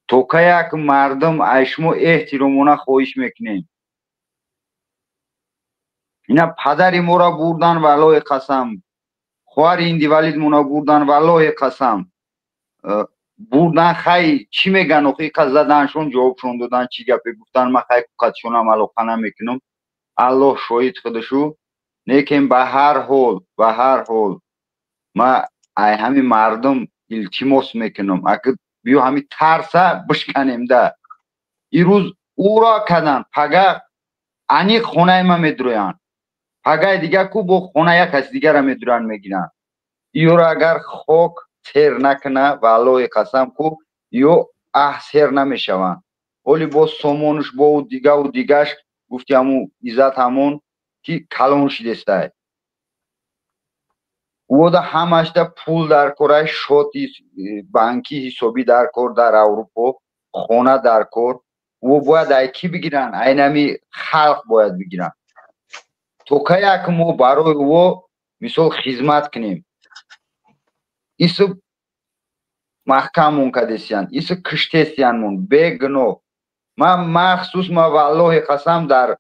تو که یک مردم اشما احترامونه خواهش میکنیم. اینا پدری ما را بردن والله قسم، خوار این دیوالید مونا بردن والله قسم، بردن خیلی چی میگن اخی که زدنشون جوابشون دادن چی گپی گفتن من خیلی قدشون هم علاقه نمیکنم، الله شاید خودشو. لیکن به هر حال ما ای همین مردم التماس میکنم اگه بیو همین ترسه بشکنیم ده. این روز او را کدن پگه انی خونه ما میدرویان، پگه دیگه کو با خونه یک کس دیگه را میدرون میگیرن. ایو را اگر خاک سیر نکنه والله قسم کو یو سیر نمیشوند. ولی با سامانش با دیگه و دیگهش گفتی همون عزت همون که کلان شدسته و ده همش ده پول در کار، شاتی بانکی حسابی در کار در اروپا، خانه در کار و باید ایکی بگیرن، اینمی خلق باید بگیرن. تو که یک ما برای او مثال خدمت کنیم. ایسو محکمون کدیسیان ایس کشتیسیانمون بگنو من مخصوص ما والله قسم در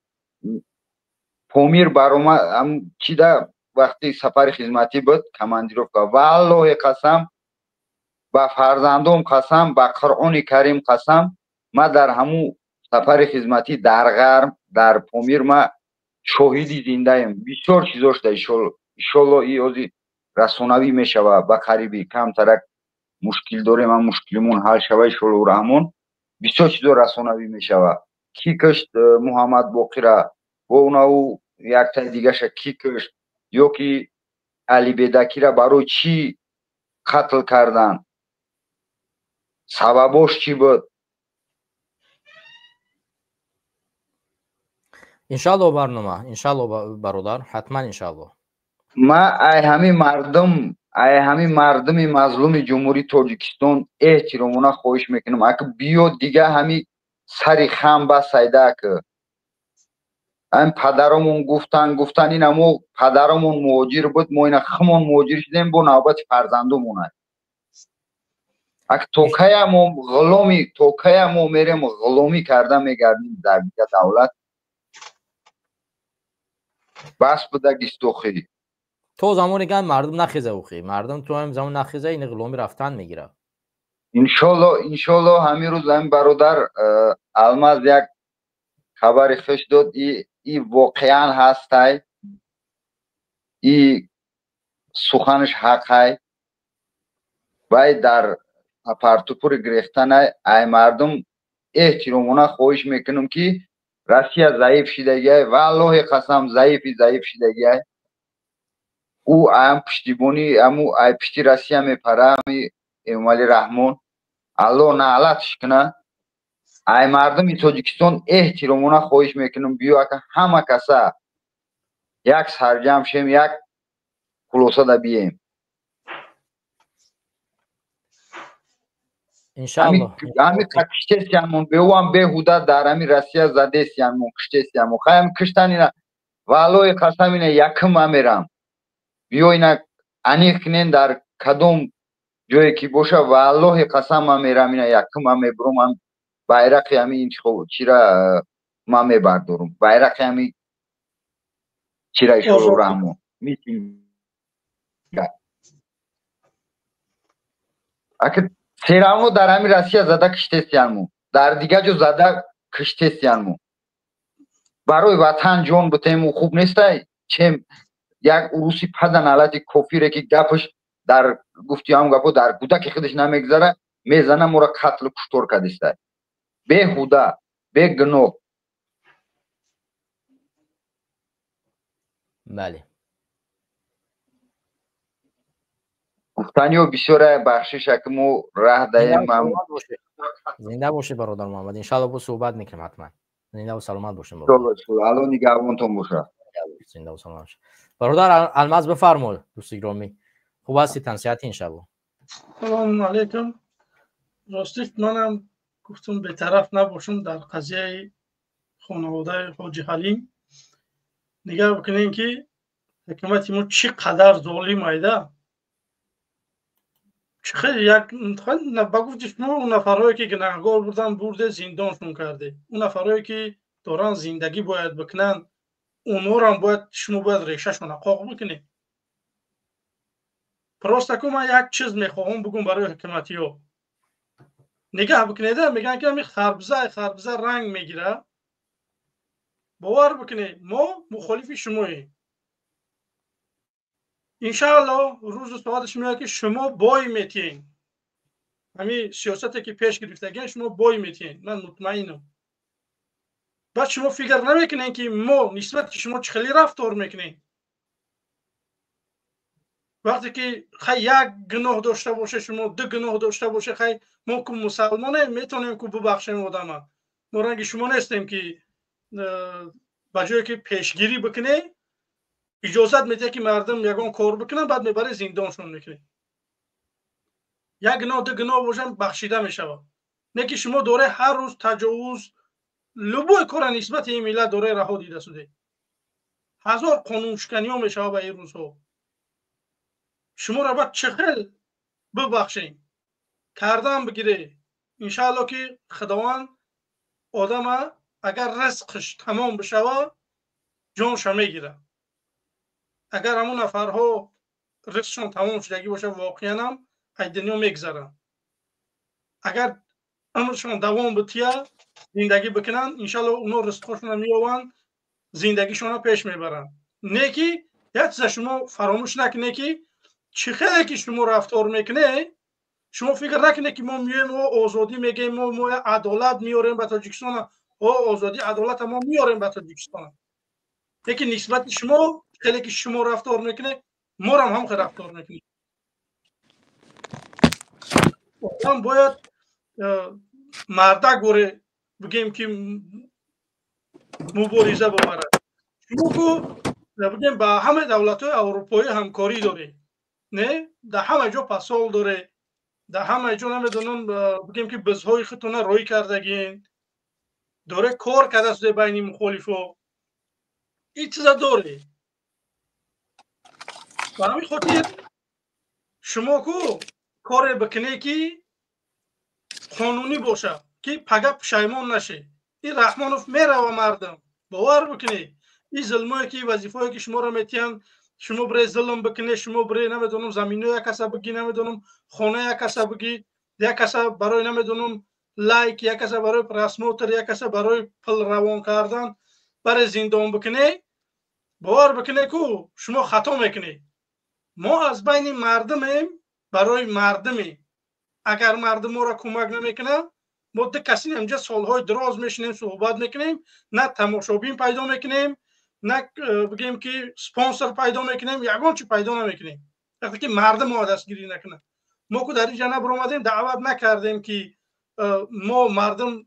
پومیر برام هم چیده وقتی سفر خدمتی بود کماندیروفکا والله قسم با فرزندم قسم با قرآن کریم قسم ما در همون سفر خدمتی در غرب در پومیر ما شاهدی زنده ایم بسیار چیزاش ده ایشالله ای رسانوی میشوه با قریبی کم ترک مشکل داریم هم مشکلمون حل شوه ایشالله رحمون بسیار چیزا رسانوی میشوه کی کشت محمد باقی را و اونا یک تا دیگه شا کی کشت یا که علی بیدکی را برای چی قتل کردن سبباش چی بود انشالله برنامه انشالله برادر حتما انشالله ما ای همین مردم مظلوم جمهوری تاجیکستان احترامونه خواهش میکنم اگه بیاد دیگه همین سری خم بس سایده که این پدرمون گفتن این همو پدرمون مهاجر بود ما این خمون مهاجر شدیم با نوبت فرزندمونه اگه توکه ما میریم غلامی کرده میگردیم در دیگه دولت بس بوده گستاخی تو زمانی که مردم نخیزه اوخی مردم تو هم زمان نخیزه این غلامی رفتن میگیره انشالله همین روز همین برادر الماز یک خبر خوش داد ای واقعا هست ای سخنش حق های باید در پرتوپور گرفتن ای مردم احترامونه خواهش میکنم که روسیه ضعیف شدگی های والله قسم ضعیف شدگی های او ام پشتیبانی امو ای پشتی روسیه میپره امی امالی رحمان الله نعلتش کنه ای مردم تاجیکستان احترامونه خواهش میکنم بیو که همه کسا یک سرجم شیم یک خلاصه دا بییم انشالله همین کشته سیانمون بیو هم بیهوده در همین روسیه زده سیانمون کشته سیانمون خواهیم کشتن اینه والله قسم اینه یکم هم میرم بیو اینه انیق کنین در کدوم جایی که باشه والله قسم هم میرم اینه یکم هم میبرم هم bayrak yami chira mame bardorum bayrak yami chira ishoramo meeting اگه سیرامو در همین روسیه زده کشتیسیانمو در دیگه جو زده کشتیسیانمو برای وطن جان بتیمو خوب نیسته چیم یک روسی پدن حالت کافیره که گپش در گفتی هم گپو در کودک خودش نمیگذاره میزنه مورا قتل کشتور کدیسته بیهوده بیگناه بله گفتنی و بسیار بخشش اکمو راه دهیم زنده باشه برادر محمد انشالله با صحبت میکنم حتما زنده و سلامت باشیم برادر الان نگهبانتون باشه زنده و سلامت باشه برادر الماس بفرمایید دوست گرامی خوب هستی تنصیحاتی انشالله سلام علیکم راستش منم گفتم به طرف نباشم در قضیه خانواده حاجی حلیم نگاه بکنین که حکومت ما چقدر ظالم ایده خیلی یک بگفتش ما اون نفرهایی که گناهگار بودن برده زندانشون کرده اون نفرهایی که دارن زندگی باید بکنن اونها رو هم باید شما باید ریشهشون قاق بکنید پراستکو من یک چیز میخواهم بگم برای حکومتی ها نگاه بکنید میگن که همی خربزه رنگ میگیره باور بکنید ما مخالف شماییم انشاءالله روز و ساعتش میاد که شما بای میتین همین سیاستی که پیش گرفتگی شما بای میتین من مطمئنم بعد شما فکر نمیکنین که ما نسبت شما چه خیلی رفتار میکنین وقتی که خیلی یک گناه داشته باشه شما دو گناه داشته باشه خیلی ما که مسلمانه میتونیم که ببخشیم آدم ما رنگ شما نیستیم که بجایی که پیشگیری بکنه اجازت میده که مردم یگان کار بکنن بعد میبره زندانشون میکنه یک گناه دو گناه باشن بخشیده میشود نه که شما دوره هر روز تجاوز لبوی کار نسبت این ملت دوره رها دیده شده هزار قانون شکنی ها میشود به این روزها شما را باید چخل ببخشین کردن بگیره انشالله که خداوند آدم اگر رزقش تمام بشوه جانش میگیره. اگر همون نفرها رزقشون تمام شدگی باشه واقعا هم از دنیا میگذرن. اگر عمرشون دوام بتیه زندگی بکنن انشالله اونا رزقشون میآورن زندگیشون پیش میبرن. نیکی یک چیز شما فراموش نکنه که چه خیلی که شما رفتار میکنه شما فکر نکنه که ما میایم و آزادی میگیم ما عدالت میاریم به تاجیکستان و آزادی عدالت ما میاریم به تاجیکستان. یکی نسبت شما خیلی که شما رفتار میکنه ما هم رفتار میکنیم. هم باید مردک گوره بگیم که مبارزه ببره. شما که بگیم با همه دولت‌های اروپایی همکاری داره، نه در همه جا پاسال داره، در همه جا نمیدونم بگیم که بزهای خودتون روی کردگین داره کار کرده شده بین مخالفا. این چیزا داره. و همین خاطر شما که کار بکنه که قانونی باشه که پگه پشیمان نشه. این رحمانوف میره و مردم باور بکنه این ظلمایی که وظیفه‌ای که شما را میتین شما برای ظلم بکنه، شما برای نمیدونم زمینه یک کسا بگی، نمیدونم خانه یک کسا بگی، یک کسا برای نمیدونم لایک، یک کسا برای پرسموتر، یک کسا برای پل روان کردن برای زندان بکنه، باور بکنه که شما خطا میکنه. ما از بین مردمیم برای مردمیم. اگر مردم ما را کمک نمیکنه ما ده کسی همجا سالهای دراز میشنیم صحبت میکنیم، نه تماشابین پیدا میکنیم، نه بگیم که سپانسر پیدا میکنیم، یگان چی پیدا نمیکنیم وقتی که مردم ما دستگیری نکنه. ما که در این جنب اومدیم دعوت نکردیم که ما مردم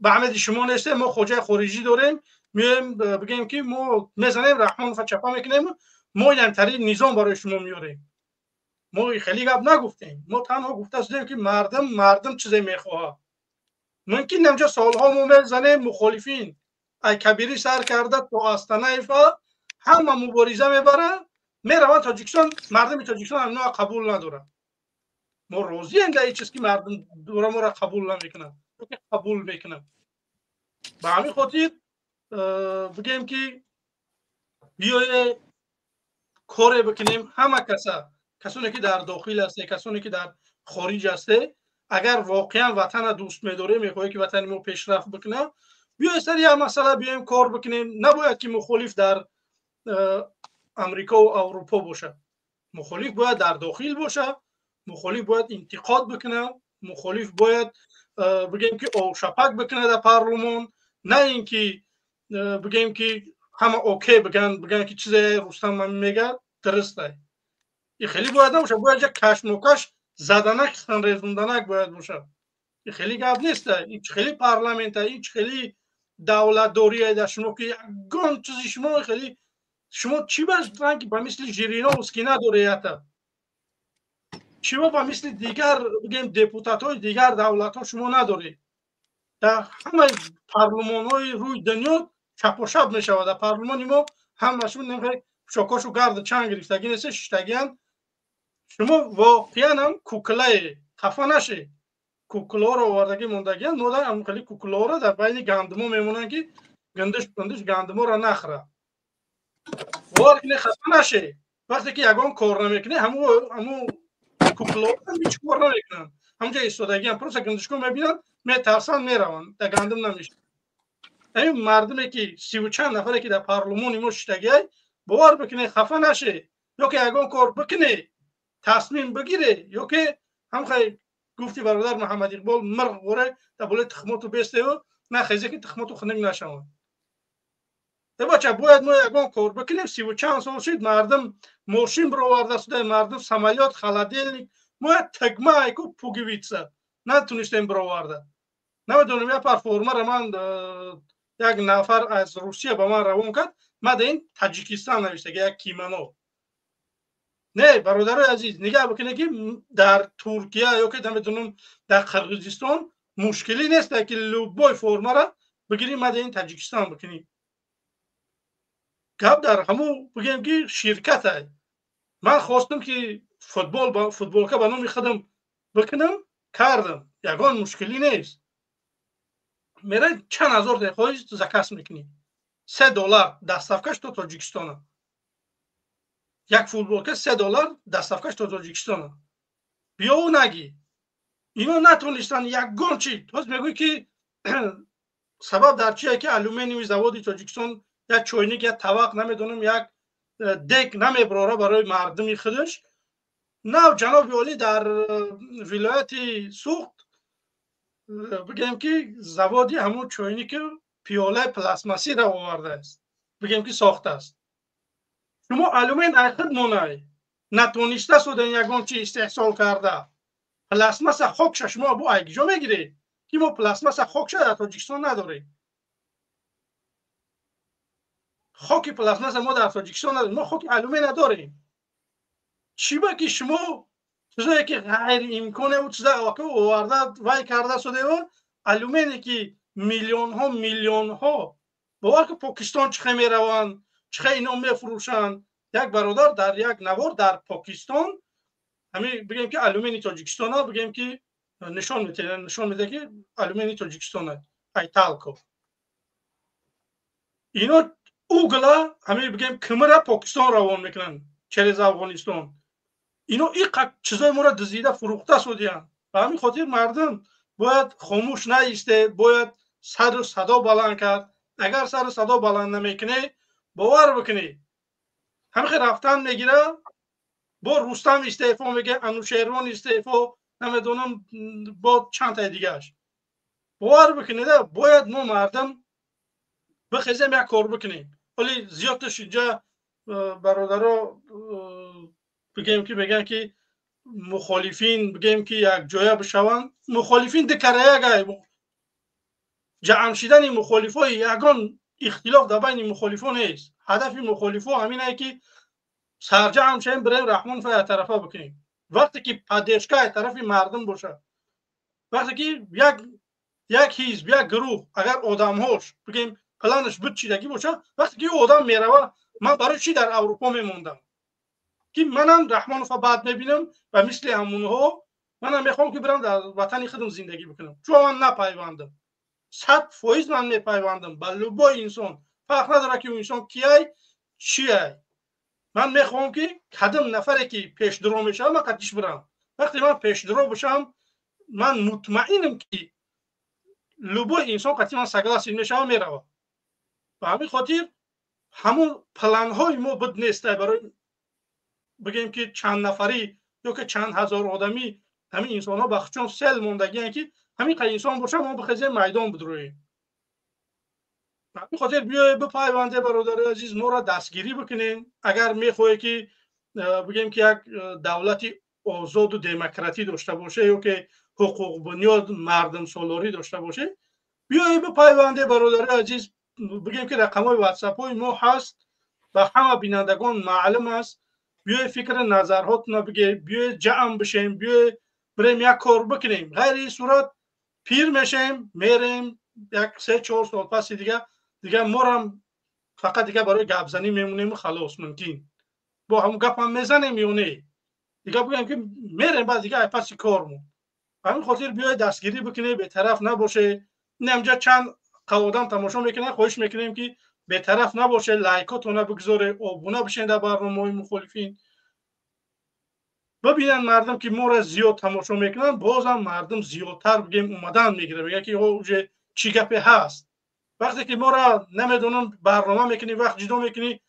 به همه شما نیستیم، ما خوجه خارجی داریم میایم بگیم که ما میزنیم رحمان فچپا میکنیم ما این طریق نظام برای شما میاریم. ما خیلی گپ نگفتیم، ما تنها گفته شدیم که مردم چیزی میخواه. ممکن نمجا سالها ما میزنیم مخالفین ای کبیری سر کرده تو آستانه ایفا همه مبارزه میبره میروان تاجیکستان. مردم تاجیکستان هم قبول نداره. ما راضی ایم در این چیز که مردم دوره ما را قبول نمیکنن، قبول میکنن. به همین خاطر بگیم که بیایه کار بکنیم. همه کسانی که در داخل هسته، کسانی که در خارج هسته، اگر واقعا وطن دوست می‌داره میخواد که وطن ما پیشرفت بکنه بیاید سر یه مسئله بیایم کار بکنیم. نباید که مخالف در امریکا و اروپا باشه، مخالف باید در داخل باشه، مخالف باید انتقاد بکنه، مخالف باید بگیم که آوشپک بکنه در پارلمان، نه اینکه بگیم که همه اوکی بگن که چیز رستم میگه درسته. این خیلی باید نباشه، باید یک کشمکش زدنک خنریزوندنک باید باشه. این خیلی گپ نیست. این خیلی پارلمانت، این خیلی دولت دوریه در شما که یگان چیزی شما خیلی شما چی باید رنگی با مثل ژیرینا اسکینا دوریتا چی با مثل دیگر بگیم دپوتات های دیگر دولت ها شما نداری. در همه پارلمان های روی دنیا چپ و شب می شود. در پارلمان ما همشون نمیخوای شاکاشو گرد چند گرفتگی نیست ششتگیان. شما واقعا هم کوکله خفه نشه. کوکلا رو آوردگی موندگی نودا هم خیلی کوکلا رو در بین گندمو میمونن که گندش گندمو رو نخره. واقعا خفه نشه. وقتی که یگان کار نمیکنه همو کوکلا هم هیچ کار نمیکنن. همونجا ایستادگی هم پروسه گندشکو میبینن میترسن میرون در گندم نمیشه. این مردمی که 30 چند نفره که در پارلمان ما شتگی باور بکنه خفه نشه یا که یگان کار بکنه تصمیم بگیره یا که هم خیلی گفتی برادر محمد اقبال مرغ غوره در بالای تخماتو بیسته و نه خیزه که تخماتو خنک نشون. ده بچه باید ما یگان کار بکنیم. 30 چند سال شد مردم ماشین برو آورده شده، مردم سمالیات خلادیلنیک ما تگمه ایکو پوگیویتسه نتونستیم برو آورده. نمیدونم یه پرفورمر من یک نفر از روسیه با من روان کرد، من در این تاجیکستان نوشته که یک کیمانو. نه برادرای عزیز نگاه بکنه که در ترکیه یا که نمیدونم در قرقیزستان مشکلی نیست که لوبای فرما را بگیریم ما در این تاجیکستان بکنیم. گپ در همو بگیم که شرکت های من خواستم که فوتبال که با نام خودم بکنم کردم یگان مشکلی نیست. میره چند هزار دقیقه زکات میکنی. $3 دستافکش تو تاجیکستان. یک فوتبالکه $3 دستافکش تو تاجیکستان. بیا و نگی اینو نتونستن یگان چی تو میگوی که سبب در چیه که آلومینیوم زواد تاجیکستان یک چوینک یک طبق نمیدونم یک دک نمیبره برای مردم خودش. نه جناب والی در ولایت سوخت بگیم که زوادی همون چوینک پیاله پلاستماسی را آورده است بگیم که ساخته است. شما آلومین اخر مونای نتونسته سودن یگان چی استحصال کرده پلاستماس خوکش شما بو ایگجا میگیری که ما پلاستماس خوکش در تاجیکستان نداریم. خاک پلاستماس ما در تاجیکستان نداریم. ما خاک آلومین نداریم. چی با که شما چیزایی که غیر امکانه و چیزا واقع آورده وای کرده شده و آلومینی که میلیون ها باور که پاکستان چخه میروند چخه اینا میفروشند. یک برادر در یک نوار در پاکستان همین بگیم که آلومینی تاجیکستان ها بگیم که نشان میده که آلومینی تاجیکستان ها ایتالکو اینا اوگلا همین بگیم کمره پاکستان روان میکنن چریز افغانستان. اینا این چیزای ما را دزدیده فروخته شدیان. و همین خاطر مردم باید خاموش نایسته باید سر و صدا بلند کرد. اگر سر و صدا بلند نمیکنه باور بکنی همین رفتن میگیره با رستم استعفا میگه انوشیروان استعفا نمیدونم با چند تا دیگهش. باور بکنید باید ما مردم بخیزیم یک کار بکنیم. ولی زیادش اینجا برادرها بگیم که میگن که مخالفین بگیم که یک جایه بشوند. مخالفین دکره گای جمع شدن مخالفای یگان اختلاف در بین مخالفان نیست. هدف مخالفا همینه که سرجم شیم بریم رحمان فای طرفا بکنیم. وقتی که پادشاه طرف مردم باشه وقتی که یک حزب یک گروه اگر آدم‌هاش بگیم پلانش بچیدگی باشه وقتی که آدم میروه من برای چی در اروپا میموندم که منم رحمان فا بعد میبینم و مثل همونها منم میخوام که برم در وطن خودم زندگی بکنم چون من نپیوندم 100% من میپیوندم با لبای انسان فرق نداره که اون انسان کیه چیه. من میخوام که کدام نفری که پیش درو میشه من قدش برم. وقتی من پیش درو بشم من مطمئنم که لبای انسان قدش من سگلاس میشه میره. و همین خاطر همون پلان های ما بد نیسته برای بگیم که چند نفری یا که چند هزار آدمی همین انسان ها بخشون سل موندگی که همین قدر انسان باشه ما بخیزیم میدان بدرویم. به خاطر بیای بپیونده برادر عزیز ما را دستگیری بکنین. اگر میخوای که بگیم که یک دولت آزاد و دموکراتی داشته باشه یا که حقوق بنیاد مردم سالاری داشته باشه بیای بپیونده برادر عزیز. بگیم که رقم‌های واتساپ های ما هست و همه بینندگان معلوم است. بیای فکر نظراتنا بگی بیای جمع بشیم بیای بریم یک کار بکنیم. غیر این صورت پیر میشیم میریم یک 3-4 سال پس دیگه ما هم فقط دیگه برای گپ زنی میمونیم خلاص ممکن با هم گپ هم میزنیم میونه دیگه بگیم که میریم بعد دیگه پس کارمون. همین خاطر بیای دستگیری بکنه به طرف نباشه. نمیجا چند قوادم تماشا میکنه خواهش میکنیم که به طرف نباشه لایکاتون بگذاره آبونه بشین در برنامه‌های مخالفین. ببینن مردم که ما را زیاد تماشا میکنن بازم مردم زیادتر بگیم اومدن میگیره میگه که اوج چی گپی هست. وقتی که ما را نمیدونم برنامه میکنی وقت جدا میکنی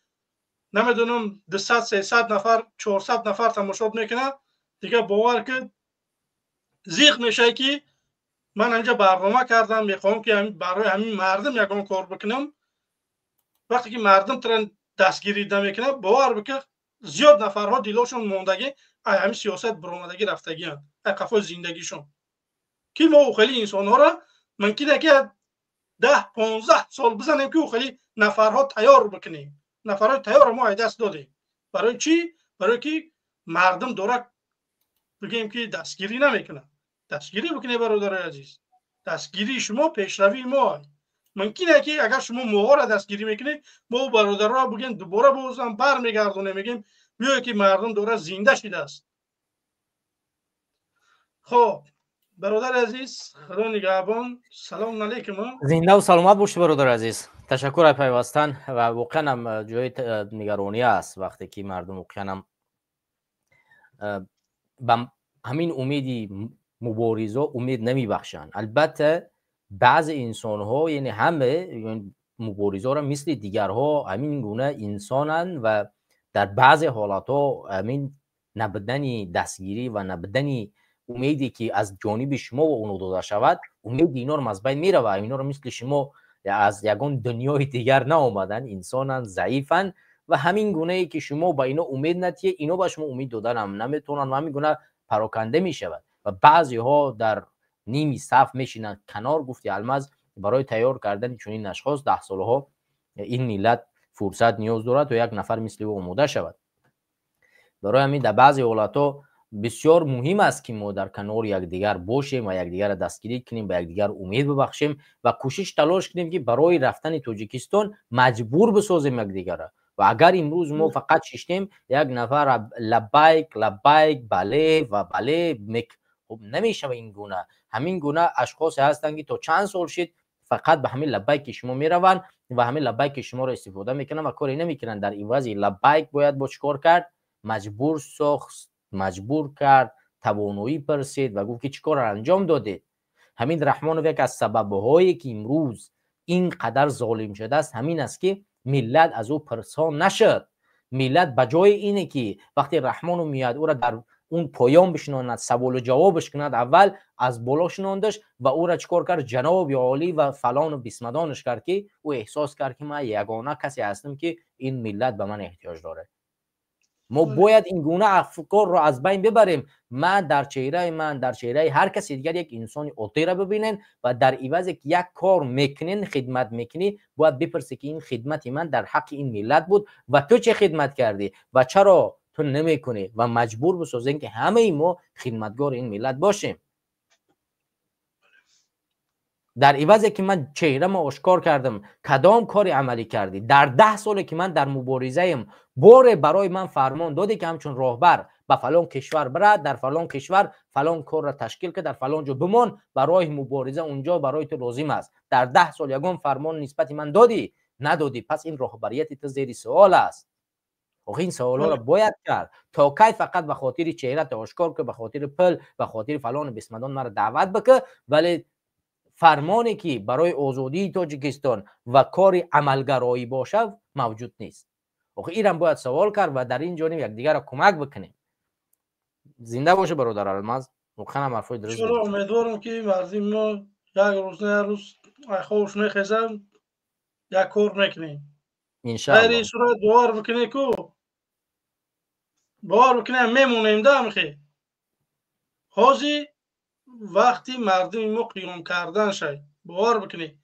نمیدونم 200-300 نفر 400 نفر تماشا میکنه دیگه باور که زیغ میشه که من اینجا برنامه کردم میخوام که برای همین مردم یگان کار بکنم. وقتی که مردم ترن دستگیری نمیکنه باور بکن زیاد نفرها دیلاشون موندگی همین سیاست برآمدگی رفتگی هست قفا زندگیشون که ما خیلی انسان ها را ممکنه که 10-15 سال بزنیم که خیلی نفرها تیار بکنیم. نفرها تیار ما دست دادیم. برای چی؟ برای که مردم دوره بگیم که دستگیری نمیکنه. دستگیری بکنه برادر عزیز. دستگیری شما پیشروی ما. ممکنه که اگر شما موها را دستگیری میکنید ما برادرها بگیم دوباره بازم برمیگردونه میگیم بیای که مردم دوره زنده شده است. خب برادر عزیز خدا نگهبان. سلام علیکم. زنده و سلامت باشی برادر عزیز. تشکر از پیوستن و واقعا هم جای نگرانی است وقتی که مردم واقعا هم به همین امیدی مبارزه امید نمیبخشن. البته بعضی انسان ها یعنی همه مبارزه را مثل دیگرها همین گونه انسانن و در بعضی حالات ها همین نبودن دستگیری و نبودن امیدی که از جانب شما و اونو داده شود امید اینا رو از بین میره و اینا رو مثل شما از یگان دنیای دیگر نه آمدن، انسانن، ضعیفن و همین گونه ای که شما با اینا امید نتیه اینا با شما امید دادن هم نمیتونن و همین گونه پراکنده میشود و بعضی ها در نیمی صف میشینن کنار. گفتی الماس برای تیار کردن چنین اشخاص 10 سالها این ملت فرصت نیاز دارد تا یک نفر مثل او آماده شود. برای همین در بعضی حالت‌ها بسیار مهم است که ما در کنار یکدیگر باشیم و یکدیگر را دستگیری کنیم، به یکدیگر امید ببخشیم و کوشش تلاش کنیم که برای رفتن تاجیکستان مجبور بسازیم یکدیگر را. و اگر امروز ما فقط شیشتیم یک نفر لبیک لبیک بله و بله خب نمیشه این گونه. همین گونه اشخاص هستند که تا چند سال شد فقط به همین لبیک شما میروند و همین لبیک شما را استفاده میکنن و کاری نمیکنن. در عوض لبیک باید با چیکار کرد؟ مجبور ساخت، مجبور کرد، توانایی پرسید و گفت که چیکار انجام داده. همین رحمانوف یک از سبب‌هایی که امروز اینقدر ظالم شده است همین است که ملت از او پرسان نشد. ملت بجای اینه که وقتی رحمانو میاد او را در اون پایان بشناند، سوال و جوابش کند، اول از بالا شناندش و او را چیکار کرد؟ جناب یا عالی و فلان و بسمدانش کرد که او احساس کرد که من یگانه کسی هستم که این ملت به من احتیاج داره. ما باید این گونه افکار رو از بین ببریم. من در چهره هر کسی دیگر یک انسان عادی را ببینن و در عوض یک کار میکنین، خدمت میکنی، باید بپرسی که این خدمت من در حق این ملت بود و تو چه خدمت کردی و چرا تو نمیکنی و مجبور بسازین که همه ما خدمتگار این ملت باشیم. در عوضی که من چهره ما آشکار کردم کدام کاری عملی کردی در 10 سالی که من در مبارزه ام بار برای من فرمان دادی که همچون راهبر به فلان کشور بره، در فلان کشور فلان کار را تشکیل که در فلان جا بمان، برای مبارزه اونجا برای تو لازم است. در 10 سال یگان فرمان نسبت من دادی؟ ندادی. پس این راهبریت تو زیر سوال است. این سوالا را باید کرد. تا کی فقط به خاطر چهره تو آشکار که به خاطر پل به خاطر فلان بسمدان مرا دعوت بکه، ولی فرمانی که برای آزادی تاجیکستان و کار عملگرایی باشه موجود نیست. ایران باید سوال کرد و در این جانب یکدیگر را کمک بکنیم. زنده باشه برادر الماس. مخنم حرفای درست بود. امیدوارم که مردم ما یک روز نه روز خوش میخزن یک کار میکنیم. انشاءالله. غیر صورت باور بکنه کو باور بکنه میمونیم دم خیر. حاضی وقتی مردم ما قیام کردن شد باور بکنی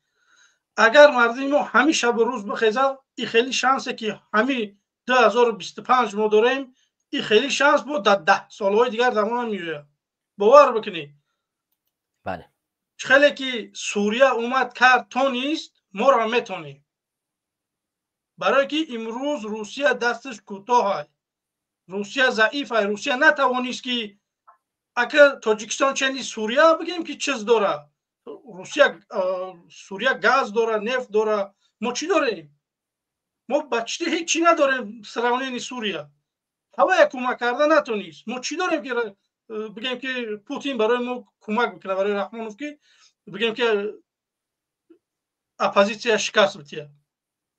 اگر مردم ما همین شب و روز بخیزه این خیلی شانسه که همین 2025 ما داریم. این خیلی شانس بود در 10 سالهای دیگر زمان میوه. باور بکنی بله خیلی که سوریه اومد کرد تو نیست ما را میتونیم. برای که امروز روسیه دستش کوتاه است، روسیه ضعیف است، روسیه نتوانست که اگر تاجیکستان چنین سوریه بگیم که چیز داره. سوریه گاز داره، نفت داره، ما چی داریم؟ ما بچه هیچی نداریم سراغ سوریه. هوا کمک کرده نتونیست. ما چی داریم که بگیم که پوتین برای ما کمک بکنه، برای رحمانوف که بگیم که اپوزیسیا شکست بده.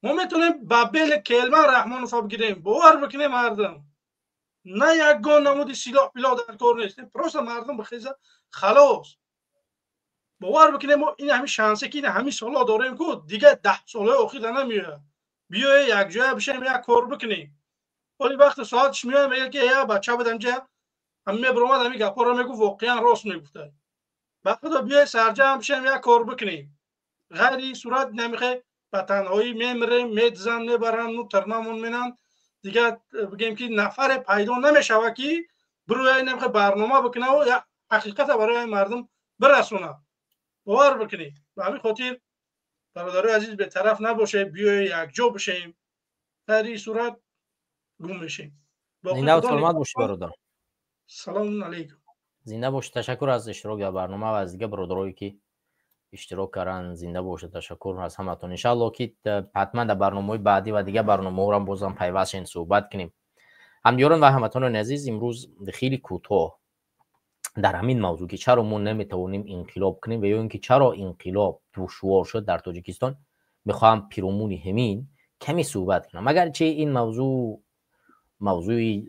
ما میتونیم با بیل کلمه رحمانوف بگیریم. باور بکنیم مردم نه یک گون نمودی سلاح پلا در کار نیست. پروس مردم بخیزه خلاص. باور بکنیم ما این همین شانسه که این همین سالا داریم که دیگه 10 ساله اخیر نمیاد. بیای یک جای بشیم یک کار بکنیم. ولی وقت ساعتش میاد میگه که یا بچه بدم جا همه برامد همین گپا رو میگو واقعا راست میگفته. بعد بیای سرجم بشیم یک کار بکنیم. غیر صورت نمیخه به تنهایی میمریم میدزن میبرن و ترنمون مینن دیگه بگیم که نفر پیدا نمیشه که بروی نمیخه برنامه بکنه و یا حقیقت برای مردم برسونه. باور بکنید. به همین خاطر برادرای عزیز به طرف نباشه بیای یک جا بشیم. در این صورت گم میشیم. زنده و سلامت باشی برادر. سلام علیکم. زنده باشه. تشکر از اشتراک در برنامه و از دیگه برادرایی که اشتراک کردن. زنده باشه. تشکر از همتون. ان شاء الله که حتما در برنامه بعدی و دیگه برنامه رو بازم پیوستن صحبت کنیم. همدیاران و هموطنان عزیز، امروز خیلی کوتاه در همین موضوع که چرا ما نمیتوانیم انقلاب کنیم و یا اینکه چرا انقلاب دشوار شد در تاجیکستان، میخوام پیرامون همین کمی صحبت کنم. اگرچه این موضوعی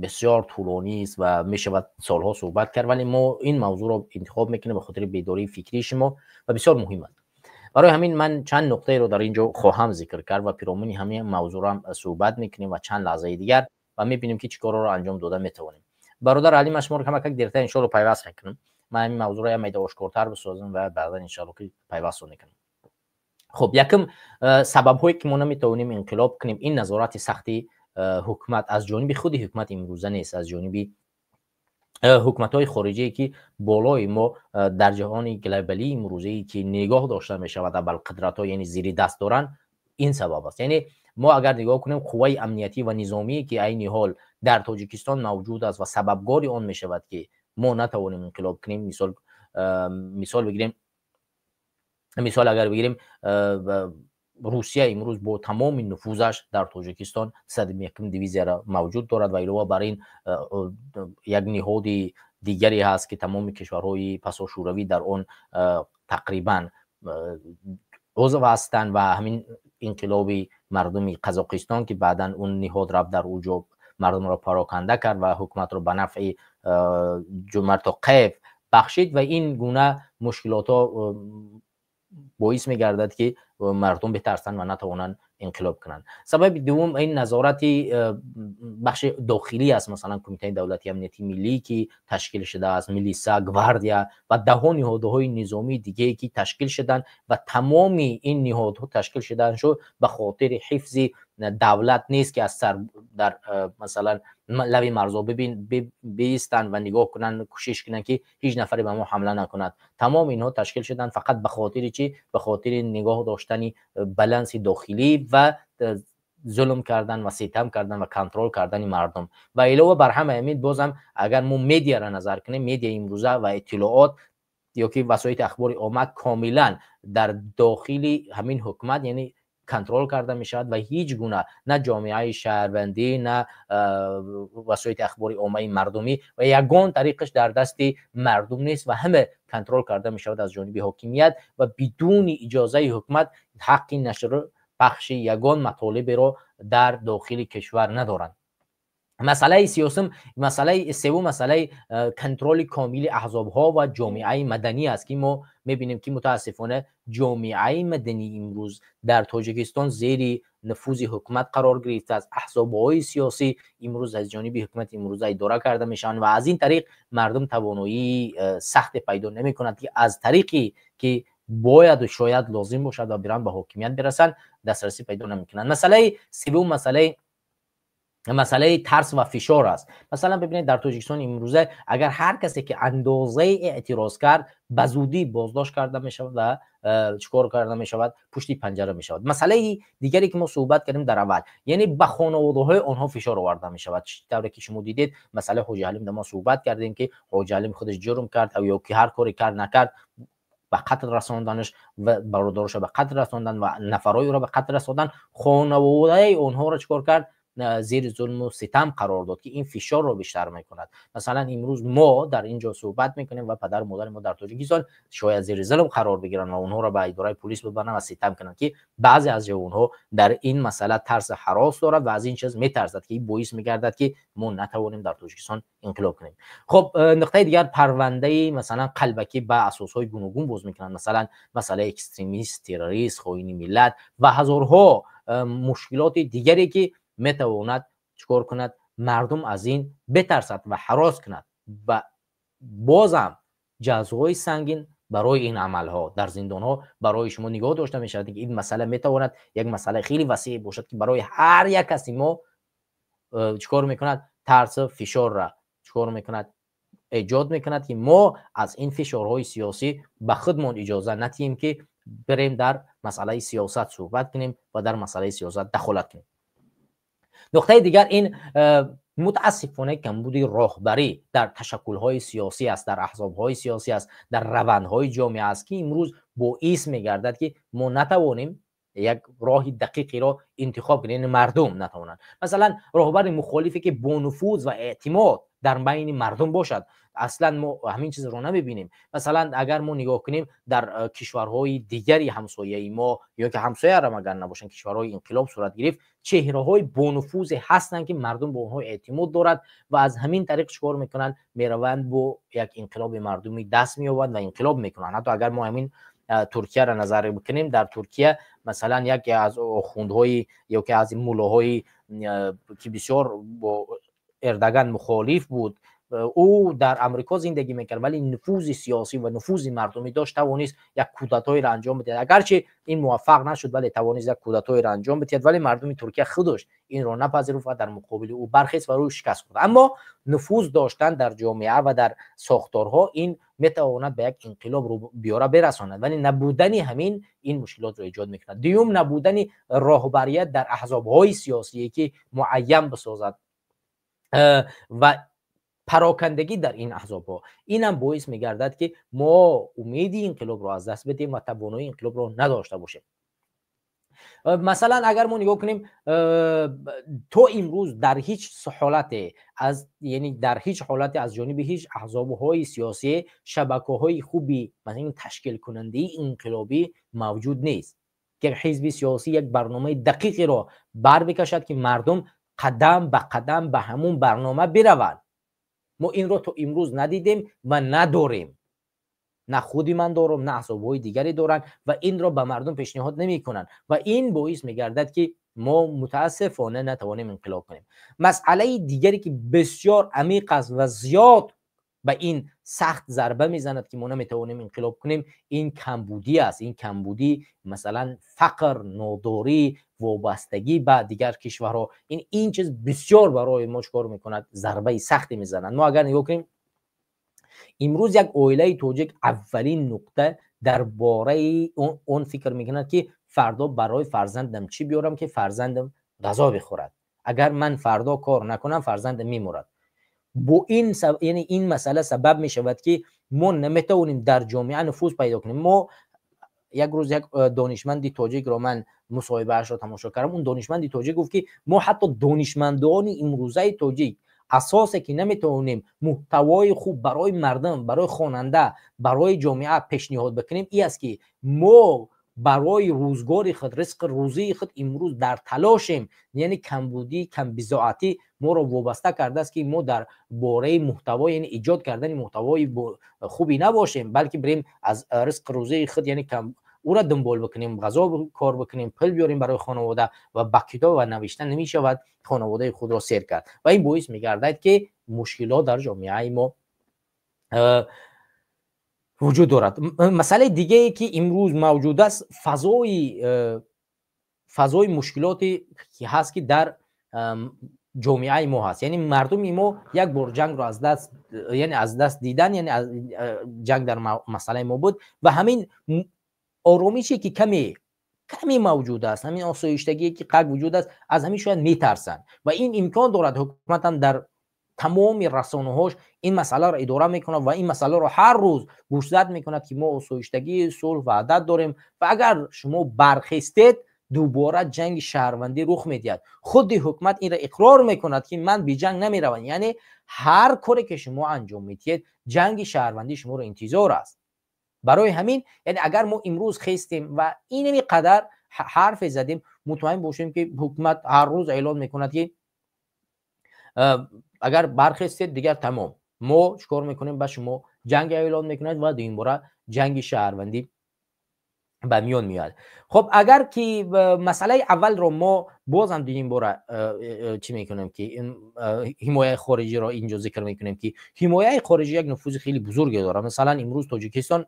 بسیار طولانی است و میشود سالها صحبت کرد، ولی ما این موضوع رو انتخاب میکنیم به خاطر بیداری فکری شما و بسیار مهم است. برای همین من چند نقطه رو در اینجا خواهم ذکر کرد و پیرامون همین موضوع رو هم صحبت میکنیم و چند لحظه دیگر و میبینیم که چیکار رو انجام داده میتوانیم. برادر علی شما رو کمک دیرتر ان شاء الله پیوست میکنم. من این موضوع رو هم میده آشکارتر بسازم و بعدا ان شاء الله که پیوست میکنم. خب یکم سبب هایی که ما نمیتونیم انقلاب کنیم، این نظارت سختی حکومت از جانب خود حکومت امروزه نیست، از جانب حکومت‌های خارجی که بالای ما در جهان گلوبالی امروزی که نگاه داشته می شود بر قدرت‌ها یعنی زیر دست دارن، این سبب است. یعنی ما اگر نگاه کنیم قوه امنیتی و نظامی که عین حال در تاجیکستان موجود است و سببگار آن می شود که ما نتوانیم انقلاب کنیم، مثال اگر بگیریم روسیه امروز با تمام نفوذش در تاجیکستان 101 دیویزه را موجود دارد و علاوه بر این یک نهاد دیگری هست که تمام کشورهای پسا شوروی در آن تقریبا عضو هستند و همین انقلاب مردم قزاقستان که بعدا اون نهاد رفت در اوجا مردم را پراکنده کرد و حکومت را به نفع جمهوری بخشید و این گونه مشکلات ها باعث می‌گردد که مردم بترسن و نتوانند انقلاب کنند. سبب دوم این نظارت بخش داخلی است، مثلا کمیته دولتی امنیتی ملی که تشکیل شده است، میلیسا، گواردیا و ده نهادهای نظامی دیگه که تشکیل شدن و تمام این نهادها تشکیل شدن شو به خاطر حفظ دولت نیست که از سر در مثلا لبی مرزا بیستن و نگاه کنن، کوشش کنن که هیچ نفری به ما حمله نکند. تمام اینها تشکیل شدن فقط به خاطر چی؟ به خاطر نگاه داشتن بالانس داخلی و ظلم کردن و ستم کردن و کنترل کردن مردم. و علاوه بر همه همین بازم اگر ما مدیا را نظر کنیم، مدیا امروزه و اطلاعات یا که وسایل اخباری آمد کاملا در داخل همین حکومت یعنی کنترل کرده می شود و هیچ گونه نه جامعه شهروندی نه وسایل اخباری عامه مردمی و یگان طریقش در دست مردم نیست و همه کنترل کرده می شود از جانب حاکمیت و بدون اجازه حکومت حق نشر پخش یگان مطالب را در داخل کشور ندارند. مسئله سیاسی، مسئله سوم مسئله کنترل کامل احزاب ها و جامعه مدنی است که ما میبینیم که متاسفانه جامعه مدنی امروز در تاجیکستان زیر نفوذ حکومت قرار گرفته است. احزاب های سیاسی امروز از جانب حکومت امروز اداره کرده میشن و از این طریق مردم توانایی سخت پیدا نمی کند که از طریقی که باید و شاید لازم باشد و برن به حاکمیت برسن دسترسی پیدا نمی کنند. مسئله سوم مسئله ترس و فشار است. مثلا ببینید در تاجیکستان امروزه اگر هر کسی که اندازه اعتراض کرد به زودی بازداشت کرده می شود و چیکار کرده می شود؟ پشت پنجره می شود. مسئله دیگری که ما صحبت کردیم در اول، یعنی به خانواده های آنها فشار آورده می شود. طوری که شما دیدید مسئله حاجی حلیم ما صحبت کردیم که حاجی حلیم خودش جرم کرد یا که هر کاری کرد نکرد به قتل رساندنش و برادرش به قتل رساندن و نفرای را به قتل رساندن، خانواده اونها را چیکار کرد؟ زیر ظلم و ستم قرار داد که این فشار رو بیشتر میکند. مثلا امروز ما در اینجا صحبت میکنیم و پدر و مادر ما در تاجیکستان شاید زیر ظلم قرار بگیرن و اونها را به اداره پلیس ببرن و ستم کنن که بعضی از اونها در این مسئله ترس هراس دارد و از این چیز میترسد که این باعث میگردد که ما نتوانیم در تاجیکستان انقلاب کنیم. خب نقطه دیگر پرونده مثلا قلبکی به اساسهای گوناگون باز میکنن، مثلا مسئله اکستریمیست، تروریست، خائن ملت و هزارها مشکلات دیگری که میتواند چیکار کند؟ مردم از این بترسد و هراس کند و بازم جزاهای سنگین برای این عمل ها در زندان ها برای شما نگاه داشته می شود که این مسئله میتواند یک مسئله خیلی وسیع باشد که برای هر یک کسی ما چیکار میکند؟ ترس فشار را چیکار میکند؟ ایجاد میکند که ما از این فشارهای سیاسی به خودمون اجازه ندهیم که بریم در مسئله سیاست صحبت کنیم و در مسئله سیاست دخالت کنیم. نقطه دیگر این متاسفانه کمبود راهبری در تشکل‌های سیاسی است، در احزاب‌های سیاسی است، در روندهای جامعه است که امروز باعث می‌گردد که ما نتوانیم یک راه دقیقی را انتخاب کنیم، یعنی مردم نتوانند. مثلا راهبر مخالفی که با نفوذ و اعتماد در بین مردم باشد، اصلا ما همین چیز رو نمیبینیم. مثلا اگر ما نگاه کنیم در کشورهای دیگری همسایه ما یا که همسایه را مگر نباشن، کشورهای انقلاب صورت گرفت، چهره‌های با نفوذ هستند که مردم به اونها اعتماد دارد و از همین طریق چیکار میکنن؟ میروند با یک انقلاب مردمی دست مییابند و انقلاب میکنن. حتی اگر ما همین ترکیه را نظر بکنیم، در ترکیه مثلا یکی از آخوندهای یا که از مولاهای که بسیار با اردوغان مخالف بود، او در امریکا زندگی میکرد ولی نفوذ سیاسی و نفوذ مردمی داشت، توانست یک کودتایی را انجام بده. اگرچه این موفق نشد ولی توانست یک کودتایی را انجام بده، ولی مردم ترکیه خودش این را نپذیرفت و در مقابل او برخاست و روی شکست خورد. اما نفوذ داشتن در جامعه و در ساختارها این میتواند به یک انقلاب رو بیاره برساند، ولی نبودن همین این مشکلات رو ایجاد میکند. دیوم نبودن راهبریت در احزاب‌های سیاسی که معین بسازد و پراکندگی در این احزاب ها، این هم باعث میگردد که ما امیدی انقلاب رو از دست بدیم و توانایی انقلاب رو نداشته باشیم. مثلا اگر ما نگاه کنیم، تو امروز در هیچ حالت از جانب هیچ احزاب‌های سیاسی شبکه‌های خوبی مثلا تشکیل کننده انقلابی موجود نیست که حزب سیاسی یک برنامه دقیقی را بر بکشد که مردم قدم به قدم به همون برنامه بروند. ما این رو تو امروز ندیدیم و نداریم، نه خودی من دارم نه احزاب‌های دیگری دارن و این رو به مردم پیشنهاد نمی‌کنن و این باعث می‌گردد که ما متاسفانه نتوانیم انقلاب کنیم. مسئله دیگری که بسیار عمیق است و زیاد به این سخت ضربه میزند که ما نمیتوانیم انقلاب کنیم، این کمبودی است. این کمبودی مثلا فقر، ناداری، وابستگی به دیگر کشورها، این چیز بسیار برای ما چکار میکند؟ ضربه سختی میزنند. ما اگر نگاه کنیم امروز یک عائله تاجیک اولین نقطه درباره اون فکر میکند که فردا برای فرزندم چی بیارم که فرزندم غذا بخورد. اگر من فردا کار نکنم فرزندم میمرد. با این یعنی این مسئله سبب می شود که ما نمیتونیم در جامعه نفوذ پیدا کنیم. ما یک روز یک دانشمندی تاجیک را من مصاحبه‌اش را تماشا کردم، اون دانشمندی تاجیک گفت که ما حتی دانشمندان امروزه تاجیک اساسه که نمیتونیم محتوای خوب برای مردم، برای خواننده، برای جامعه پیشنهاد بکنیم، این است که ما برای روزگار خود، رزق روزی خود امروز در تلاشیم. یعنی کمبودی، کم بضاعتی ما رو وابسته کرده است که ما در باره محتوا، یعنی ایجاد کردن محتوای خوبی نباشیم، بلکه بریم از رزق روزی خود یعنی کم او را دنبال بکنیم، غذا کار بکنیم، پول بیاریم برای خانواده و با کتاب و نوشتن نمی شود خانواده خود را سیر کرد و این باعث می‌گردد که مشکلات در جامعه ما وجود دارد. مسئله دیگه ای که امروز موجود است فضای مشکلاتی که هست که در جامعه ما هست. یعنی مردم ما یک بار جنگ رو از دست دیدن، یعنی از جنگ در مسئله ما بود و همین آرامشی که کمی موجود است، همین آسایشتگی که قد وجود است، از همین شاید میترسن و این امکان دارد حکومت هم در تمام رسانه‌هاش این مسئله را اداره میکنه و این مسئله را هر روز گوشزد میکند که ما آسایشتگی، صلح و عدالت داریم و اگر شما برخیستید دوباره جنگ شهروندی رخ میدهد. خود حکومت این را اقرار میکند که من بی جنگ نمیروم. یعنی هر کاری که شما انجام میدید جنگ شهروندی شما را انتظار است. برای همین یعنی اگر ما امروز خیستیم و این قدر حرف زدیم، مطمئن باشیم که حکومت هر روز اعلان میکند که اگر برخیستید دیگر تمام، ما چیکار میکنیم؟ به شما جنگ اعلان میکند و این باره جنگ شهروندی به میان میاد. خب اگر که مسئله اول رو ما بازم دیگه باره چی میکنیم که حمایت خارجی رو اینجا ذکر میکنیم که حمایت خارجی یک نفوذ خیلی بزرگی داره. مثلا امروز تاجیکستان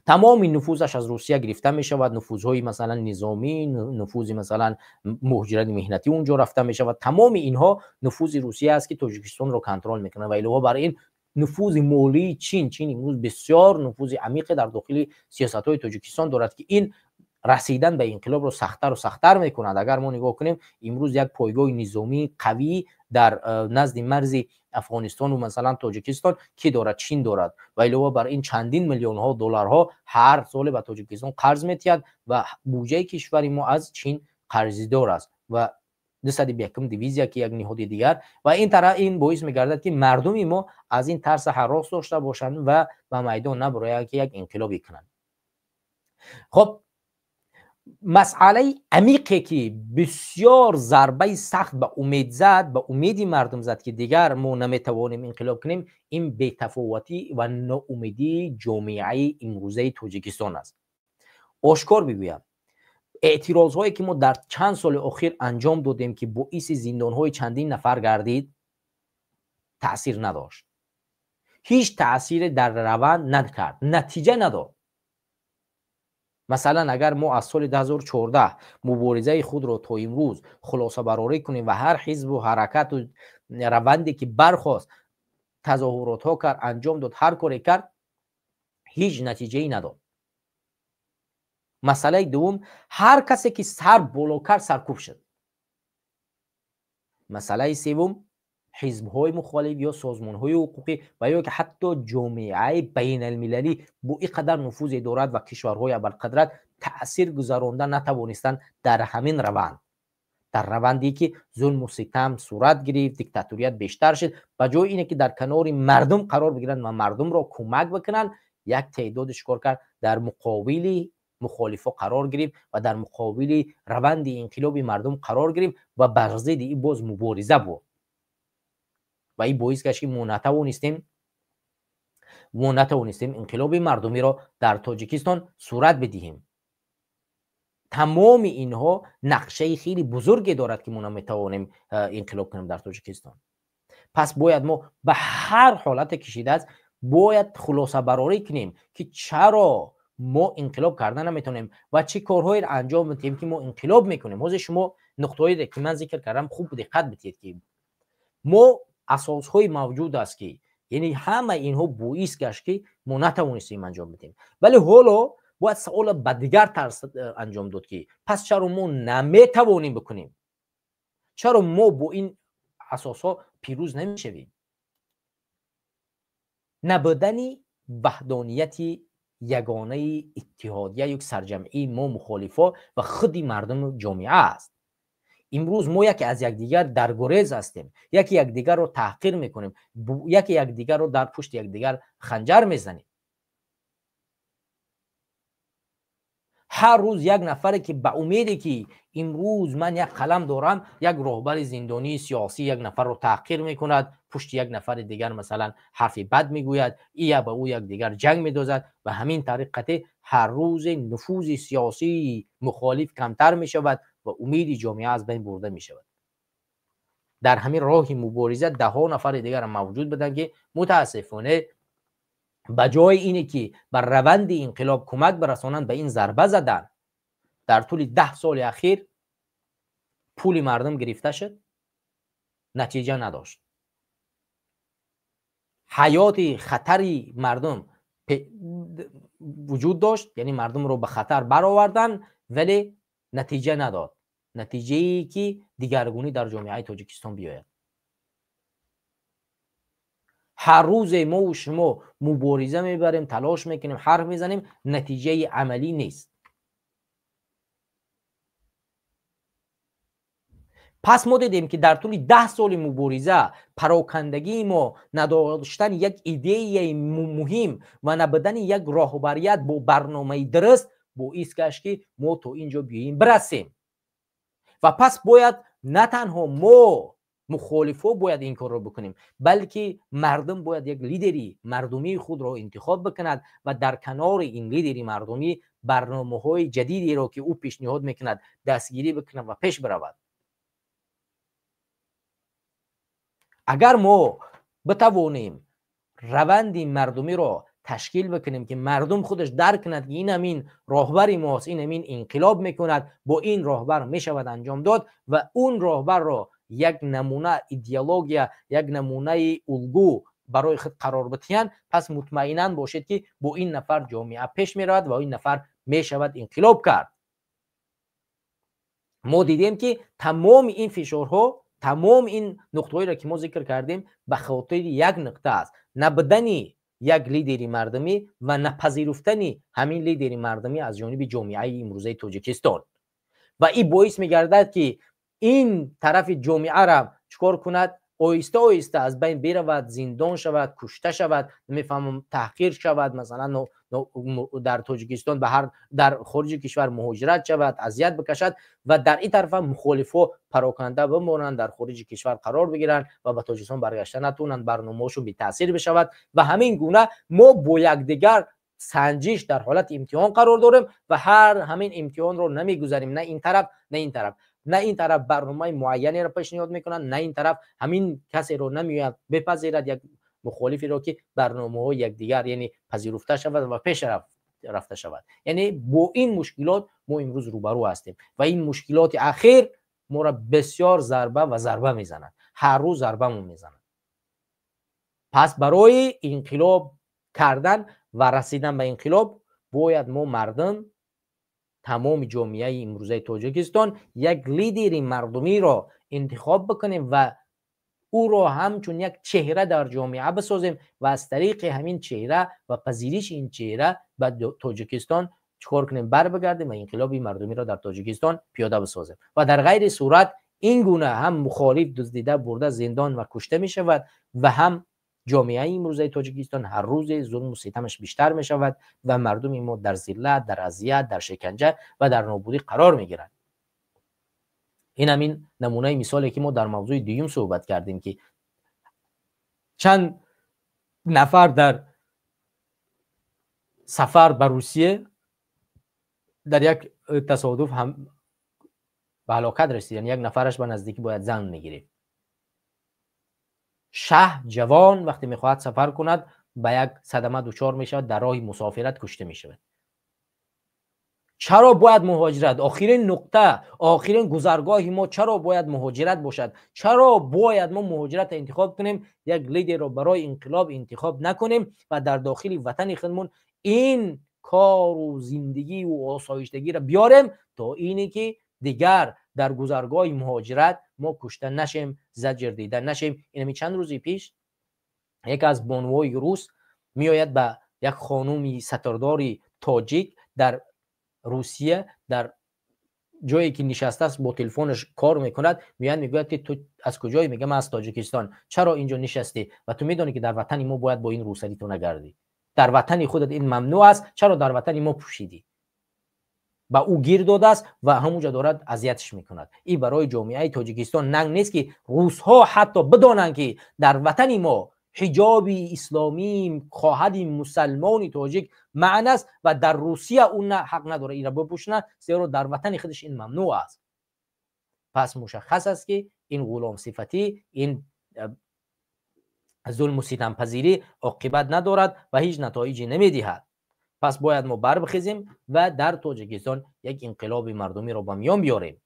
تمام نفوذش از روسیه گرفته می شود، نفوذهای مثلا نظامی، نفوذ مثلا مهاجرت مهنتی اونجا رفته می شود. تمام اینها نفوذ روسیه است که تاجیکستان رو کنترل میکنه و علاوه بر این نفوذ مالی چین امروز بسیار نفوذ عمیق در داخل سیاست‌های تاجیکستان دارد که این رسیدن به انقلاب رو سخت‌تر و سخت‌تر میکند. اگر ما نگاه کنیم امروز یک پایگاه نظامی قوی در نزد مرز افغانستان و مثلا تاجیکستان کی دارد؟ چین دارد و علاوه بر این چندین میلیون ها دلارها هر سال به تاجیکستان قرض میتید و بودجه کشور ما از چین قرضدار است و 201 دیویزیا که یک نهاد دیگر و این باعث میگردد که مردم ما از این ترس هراس داشته باشند و به میدان نبرایند که یک انقلابی کنند. خب مسئله عمیقی که بسیار ضربه سخت به امید زد، به امید مردم زد که دیگر ما نمیتوانیم انقلاب کنیم، این بی‌تفاوتی و ناامیدی جامعه امروزه تاجیکستان است. آشکار بگویم اعتراض هایی که ما در چند سال اخیر انجام دادیم که باعث زندان های چندین نفر گردید تأثیر نداشت، هیچ تأثیر در روند نکرد، نتیجه نداد. مثلا اگر ما از سال 2014 مبارزه خود را تا امروز خلاصه برآوری کنیم و هر حزب و حرکت و روندی که برخواست تظاهرات ها کرد، انجام داد، هر کاری کرد، هیچ نتیجه ای نداد. مسئله دوم، هر کسی که سر بالا کرد سرکوب شد. مسئله سوم، حزب های مخالف یا سازمان های حقوقی و یا که حتی جامعه بین المللی با اینقدر نفوذ دارد و کشورهای ابرقدرت تأثیر گذارانده نتوانستند در همین روند، در روندی که ظلم و ستم صورت گرفت، دیکتاتوریت بیشتر شد، به جای اینه که در کنار مردم قرار بگیرند و مردم را کمک بکنند، یک تعداد شکار کرد در مقابل مخالفا قرار گرفت و در مقابل روند انقلاب مردم قرار گرفت و بر ضد این باز مبارزه بود و این باعث گشت که ما نتوانستیم انقلاب مردمی را در تاجیکستان صورت بدهیم. تمام اینها نقشه خیلی بزرگی دارد که ما نمیتوانیم انقلاب کنیم در تاجیکستان. پس باید ما به هر حالت کشیده است باید خلاصه برآوری کنیم که چرا ما انقلاب کردن نمیتونیم و چه کارهایی را انجام بدیم که ما انقلاب میکنیم. حاضر شما نقطه‌هایی که من ذکر کردم خوب دقت بدید که ما اساس‌های موجود است که یعنی همه اینها باعث گشت که ما نتوانستیم انجام بدیم، ولی حالا باید سوال به دیگر طرز انجام داد که پس چرا ما نمیتوانیم بکنیم؟ چرا ما با این اساس‌ها پیروز نمیشویم؟ نبودن وحدانیت یگانه اتحادیه یک سرجمعی ما مخالفا و خود مردم جامعه است. امروز ما یکی از یکدیگر در گریز هستیم، یکی یکدیگر رو تحقیر میکنیم، یکی یکدیگر رو در پشت یکدیگر خنجر میزنیم. هر روز یک نفری که به امیدی که امروز من یک قلم دارم، یک راهبر زندانی سیاسی یک نفر رو تحقیر میکند، پشت یک نفر دیگر مثلا حرف بد میگوید، یا به او یک دیگر جنگ میدازد و همین طریقته هر روز نفوذ سیاسی مخالف کمتر میشود و امید جامعه از بین برده میشود. در همین راه مبارزه ده ها نفر دیگر موجود بودند که متاسفانه بجای اینه که بر روند انقلاب کمک برسانند به این ضربه زدن. در طول 10 سال اخیر پول مردم گرفته شد، نتیجه نداشت. حیات خطری مردم وجود داشت، یعنی مردم رو به خطر برآوردن ولی نتیجه نداد، نتیجه‌ای که دیگرگونی در جامعه تاجیکستان بیاید. هر روز ما و شما مبارزه میبریم، تلاش میکنیم، حرف میزنیم، نتیجه عملی نیست. پس ما دیدیم که در طول 10 سال مبارزه پراکندگی ما، نداشتن یک ایده مهم و نبودن یک راهبریت با برنامه درست باعث گشت که ما تا اینجا بیاییم برسیم. و پس باید نه تنها ما مخالفا باید این کار رو بکنیم، بلکه مردم باید یک لیدری مردمی خود را انتخاب بکند و در کنار این لیدری مردمی برنامه‌های جدیدی را که او پیشنهاد میکند دستگیری بکند و پیش برود. اگر ما بتوانیم روند مردمی را تشکیل بکنیم که مردم خودش درک کند که این همین راهبر ماست، این همین انقلاب میکند، با این راهبر میشود انجام داد و اون راهبر را یک نمونه ایدئولوژی، یک نمونه الگو برای خود قرار بدهند، پس مطمئنا باشید که با این نفر جامعه پیش میرود و این نفر میشود انقلاب کرد. ما دیدیم که تمام این فشارها تمام این نقطه‌ای را که ما ذکر کردیم به خاطر یک نقطه است، نبودن یک لیدری مردمی و نپذیرفتن همین لیدری مردمی از جانب جامعه امروزه تاجیکستان. و این باعث می‌گردد که این طرف جامعه را چکار کند؟ آیسته آیسته از بین برود، زندان شود، کشته شود، نمیفهمم تحقیر شود، مثلا در تاجیکستان در خارج کشور مهاجرت شود، اذیت بکشد و در این طرف مخالفا پراکننده بمانند، در خارج کشور قرار بگیرند و به تاجیکستان برگشته نتونند، برنامه‌شون بی تاثیر بشود و همین گونه ما با یکدیگر سنجش در حالت امتحان قرار داریم و همین امتحان رو نمیگذاریم، نه این طرف نه این طرف، نه این طرف برنامه معینی را پیشنهاد میکنند، نه این طرف همین کسی رو نمیاد بپذیرد، یک مخالفی رو که برنامه های یکدیگر یعنی پذیرفته شود و پیش رفته شود. یعنی با این مشکلات ما امروز روبرو هستیم و این مشکلات اخیر ما را بسیار ضربه میزنند، هر روز ضربه مون میزنند. پس برای انقلاب کردن و رسیدن به انقلاب باید ما مردم، تمام جامعه امروزه تاجیکستان یک لیدر مردمی را انتخاب بکنیم و او را همچون یک چهره در جامعه بسازیم و از طریق همین چهره و پذیرش این چهره به تاجیکستان چکار کنیم؟ بر بگردیم و انقلاب مردمی را در تاجیکستان پیاده بسازیم و در غیر صورت این گونه هم مخالف دزدیده برده زندان و کشته می شود و هم جامعه امروزه تاجیکستان هر روز ظلم و ستمش بیشتر می شود و مردم ما در ذلت، در اذیت، در شکنجه و در نابودی قرار می گیرند. این همین نمونه مثالی که ما در موضوع دیوم صحبت کردیم که چند نفر در سفر به روسیه در یک تصادف هم به هلاکت رسیدن، یک نفرش به نزدیکی باید زن میگیره. جوان وقتی میخواهد سفر کند به یک صدمه دچار میشود، در راه مسافرت کشته میشود. چرا باید مهاجرت؟ آخرین نقطه، آخرین گذرگاه ما چرا باید مهاجرت باشد؟ چرا باید ما مهاجرت انتخاب کنیم؟ یک لیدر رو برای انقلاب انتخاب نکنیم و در داخل وطن خودمون این کار و زندگی و آسایشتگی را بیاریم تا اینی که دیگر در گذرگاه مهاجرت ما کشته نشیم، زجر دیده نشیم. این چند روزی پیش یک از بانوهای روس میآید به یک خانومی سترداری تاجیک در روسیه در جایی که نشسته است با تلفنش کار میکند، میگوید که تو از کجایی؟ میگه من از تاجیکستان. چرا اینجا نشستی و تو میدونی که در وطن ما باید با این روسری تو نگردی؟ در وطن خودت این ممنوع است، چرا در وطن ما پوشیدی؟ با او گیر داده است و همونجا دارد اذیتش میکند. این برای جامعه تاجیکستان ننگ نیست که روس ها حتی بدانند که در وطن ما حجاب اسلامی خواهد مسلمان تاجیک معنی است و در روسیه اون حق نداره این را بپوشونه، زیرا در وطن خودش این ممنوع است. پس مشخص است که این غلام صفتی، این ظلم و ستم پذیری عاقبت ندارد و هیچ نتایجی نمیدهد. پس باید ما بر بخیزیم و در تاجیکستان یک انقلاب مردمی را به میان بیاریم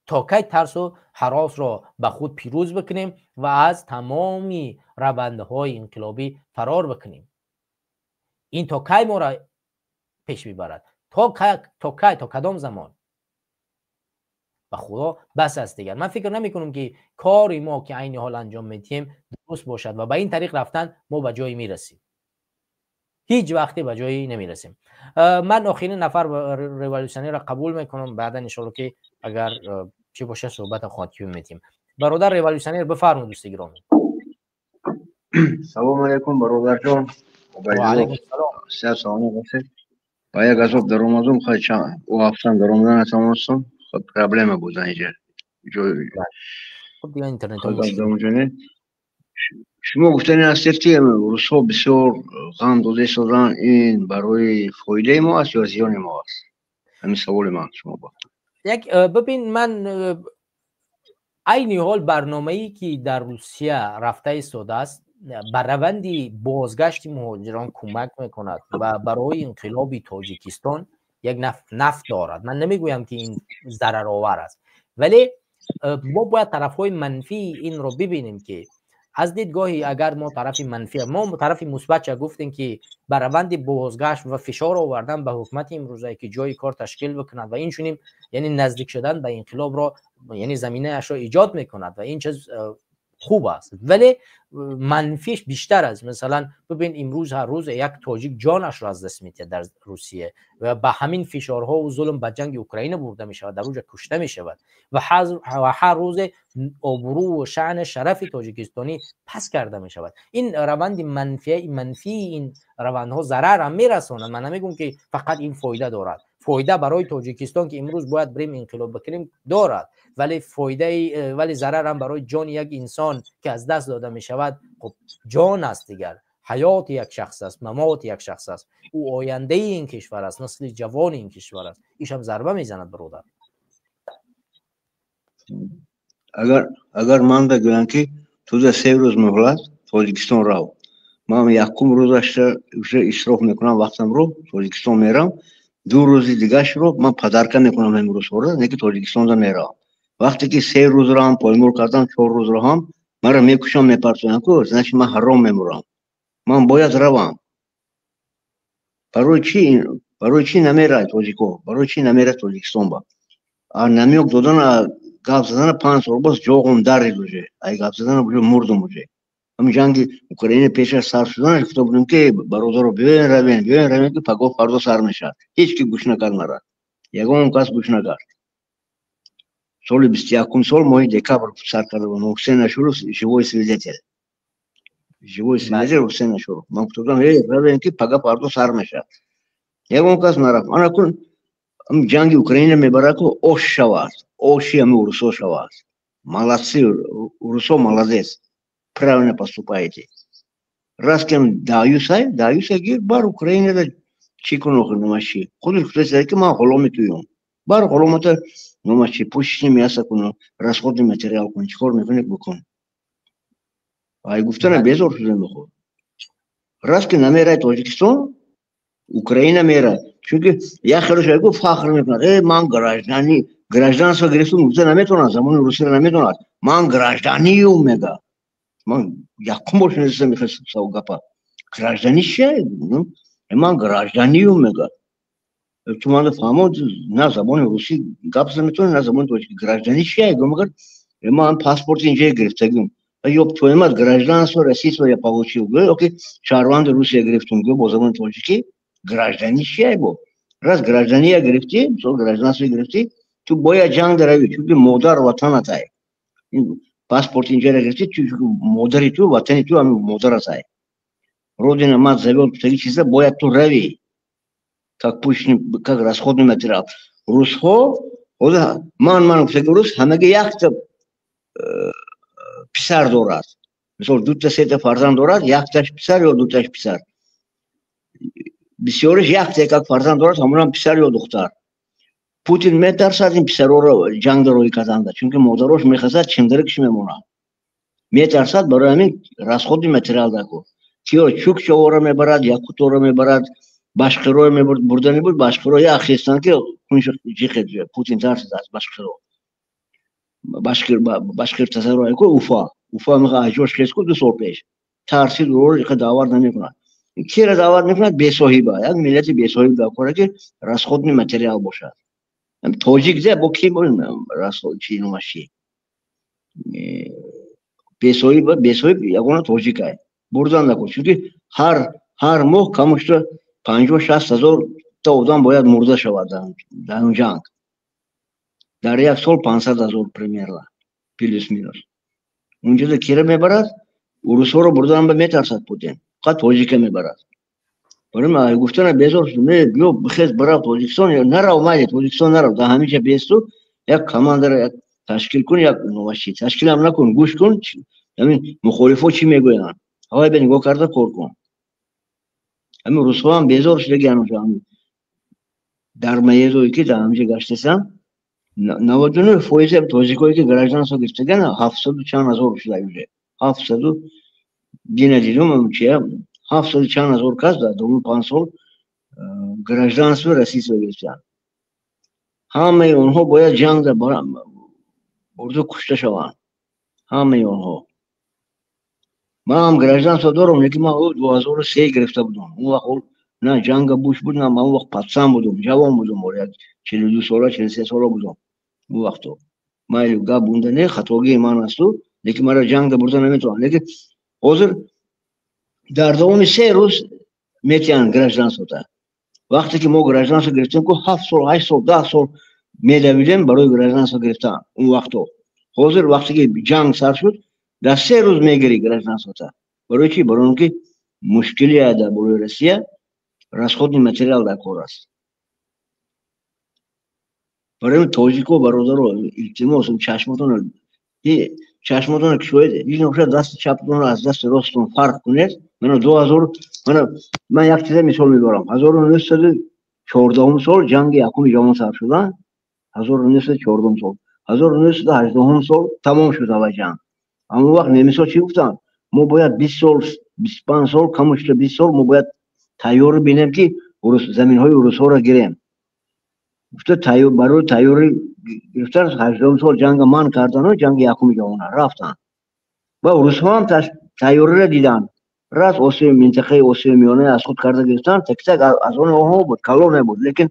تا کی ترس و هراس را به خود پیروز بکنیم و از تمامی روندهای انقلابی فرار بکنیم. این تا کی ما را پیش میبرد؟ تا کدام زمان؟ و خدا بس است دیگر. من فکر نمی کنم که کاری ما که عین حال انجام میدیم درست باشد و به این طریق رفتن ما به جایی میرسیم. هیچ وقتی به جایی نمیرسیم. من آخرین نفر ریولوشنری را قبول میکنم، بعدا ان شاء الله که اگر چی باشه صحبت خاطی میتیم. برادر ریولوشنری بفرمایید دوست گرامی. سلام علیکم برادر جان. و علیکم سلام. سلام بخیر. باید گذاب در رمضان خواهد چند او هفتم در رمضان اتماستم خود پرابلم بود اینجا خب دیگه اینترنت شما گفتنی هستید که روس‌ها بسیار غم داده شدن، این برای فایده ما است یا زیان ما است؟ همین سوال من شما با ببین، من عین حال برنامه‌ای که در روسیه رفته ایستاده است بر روند بازگشت مهاجران کمک میکند و برای انقلاب تاجیکستان یک نفع دارد. من نمیگویم که این ضرر آور است، ولی ما باید طرف‌های منفی این رو ببینیم که از دیدگاهی اگر ما طرف منفی، ما طرف مثبت چه گفتیم که بر روند بازگشت و فشار آوردن به حکومت امروزه که جای کار تشکیل بکند و این چنین یعنی نزدیک شدن به انقلاب را یعنی زمینه اش را ایجاد میکند و این چیز خوب است. ولی منفیش بیشتر است. مثلا ببین امروز هر روز یک تاجیک جانش را از دست میده در روسیه و به همین فشارها و ظلم به جنگ اوکراین برده می شود، در روز کشته می شود و هر روز آبرو و شأن شرف تاجیکستانی پس کرده می شود. این روند منفی این روندها ضرر هم میرساند. من نمیگم که فقط این فایده دارد، فایده برای تاجیکستان که امروز باید بریم انقلاب بکنیم دارد، ولی ولی ضرر هم برای جان یک انسان که از دست داده می شود. خب جان است دیگر، حیات یک شخص است، ممات یک شخص است، او آینده این کشور است، نسل جوان این کشور است. ایش هم ضربه میزند برادر. اگر من بگویم که تو در 3 روز مهلت تاجیکستان رو من یکم روزش اشراف میکنم وقتم رو تاجیکستان میرم، 2 روز دیگهش رو من پدرکه میکنم امروز رو نه که تاجیکستان رو میرم. وقتی که 3 روز رو هم پایمور کردم 4 روز رو هم مرا میکشم میپرسونم که زنش من حرام میمورم، من باید روم. برای چی نمیره تاجیکو، برای چی نمیره تاجیکستان با نمیوک دادن گپ زدن 5 سال باز جوغم در دوجه ای گپ زدن بجو مردم بجه. هم جنگ اوکراین پیش از سر شدنش گفته بودیم که برادر رو بیاین روین که پگاه فردا سر میشه. هیچ کی گوش نکرد مرا، یگان کس گوش نکرد. سال 21 سال ماه دکبر سر کرده و محسن نشورو живой свидетель محسن نشورو من گفتم روین که پگاه فردا سر میشه. یگان کس نرفت. من اکنون جنگ اوکراین میبره که اوش شود، اوشی هم روسو شود. Молодцы, Руссо молодец, правильно поступаете. Раз кем даюся гир бар Украинада чикунох номаши. Ходиш кутайся ки ман холоми туюм. Бар холомата номаши пушишни мясо куну, расходный материал кун, чикор мекуни букун. Ай гуфтана безор шуда мехо. Раз ки намерай Таджикистан, Украина мера. Чунки я хорошо гуфт фахр мекунад. Ман гражданство грифтум, гуфта наметонад, замони Русия наметонад. Ман гражданиюм мега. من یکم باش نزدم میخواستم سو گپا گراجدانی چیه؟ من گراجدانیو میگه تو من فهمود نه زبان روسی گپ زمیتونه نه زبان تاجیکی. گراجدانی چیه؟ مگر من پاسپورت اینجا گرفتم یا تو من гражданство российского я получил. Окей, шарланд Россия грифтум по زبان تاجیکی. گراجدانی چیه بو؟ раз граждания грифти, то гражданство грифти, تو باید جنگ دروی چون مادر وطنت ای. پاسپورت اینجا گرفتی چون مادری تو وطنی تو هم مادر است. родина мать зовет такие числа, боят то рави, как пушни, как расходный материал. Русхо, ода ман всеки рус, хамеге яхта писар дорад. Мисал 2-3 фарзанд дорад, яхташ писар ё 2 писар. Бисёриш яхта как фарзанд дорад, ҳамон писар ё духтар. Путин метарсад ин писароро ҷанг дарои казанда, чунки модарош мехазад чимдарикш мемонад. метарсад барои ҳамин расходный материал дако. Киё чукчаора мебарад, якутора мебарад, башқиро бурдани буд, башқиро як хистан ки кунш жихед Путин тарсид аз башқиро. башқир тазаро ко уфа меха аҷош хеску 2 сол пеш. тарсид ро иқа давар намекунад. кира давар мекунад бесоҳиба, як миллати бесоҳиб дакора ки расходный материал бошад. тоҷик де бо ки расход чи номаши. бесоҳиб ягона тоҷик ай. бурдан накун, чунки ҳар моҳ камошта 50-60 ҳазор та одам бояд мурда шавад дар он ҷанг. дар як сол 500 ҳазор примерно плюс минус. унҷода кира мебарад, урусҳоро бурдан метарсад Путин, фақат тоҷика мебарад. барои гуфтана безор шуд, биё бихез барав Тоҷикистон, нарав майли Тоҷикистон нарав, дар ҳамин ҷа бесту, як командара як ташкил кун, як номаши ташкилам накун, гӯш кун, ҳамин мухолифо чӣ мегӯянд. ҳавай бе нигоҳ карда кор кун. ҳамин русҳо ҳам безор шуда ки дар маедое ки дар ҳамин ҷа гаштесам 99% тоҷикое ки гражданство гирифтаган 700 чанд ҳазор шуда юже. 700 дина дидум чия 700 чанд ҳазор кас дар давоми 5 сол гражданство российство гирифтанд. ҳамаи онҳо бояд ҷангда бурда кушта шаванд. ҳамаи онҳо من هم گرفتم دارم که من 2003 گرفته بودم. اون وقت نه جنگ بوش بود نه، من اون وقت پسند بودم، جوان بودم، 42 ساله 43 ساله بودم اون وقت. مایل گاب بونده نه خطاگی من است، لیکن مرا جنگ بردن نمیتونم. لیکن حاضر در دوام 3 روز میتونن گرفتن شده. وقتی که ما گرفتن گرفتیم که 7 سال 8 سال 10 سال میدویدیم برای گرفتن گرفتن اون وقت. حاضر وقتی که جنگ سر شد در 3 روز میگیری گرفتن شده. برای چی؟ برای اینکه مشکلی در برای روسیه расходный материал در کار است. برای تاجیکو برادرو التماس چشمتون چشمتون کشوید، این نقشه دست چپتون از دست راستتون فرق کنید. من 2000 من یک چیز مثال میبرم. 1914 سال جنگ یکم جهان سر شدن، 1914 سال 1918 سال تمام شد و جنگ. اما وقت نمیسا چی گفتن؟ ما باید 20 سال 25 سال کمش 20 سال ما باید تیار بینیم که زمین های روس ها را گیریم. گفته تیار برای تیاری گرفتن 18 سال جنگ من کردن و جنگ یکم جهان رفتن و روس ها هم تیاری را دیدن. راست آسیا منطقه آسیا میانه از خود کرده گرفتن، تک تک از آن ها بود، کلون بود، لیکن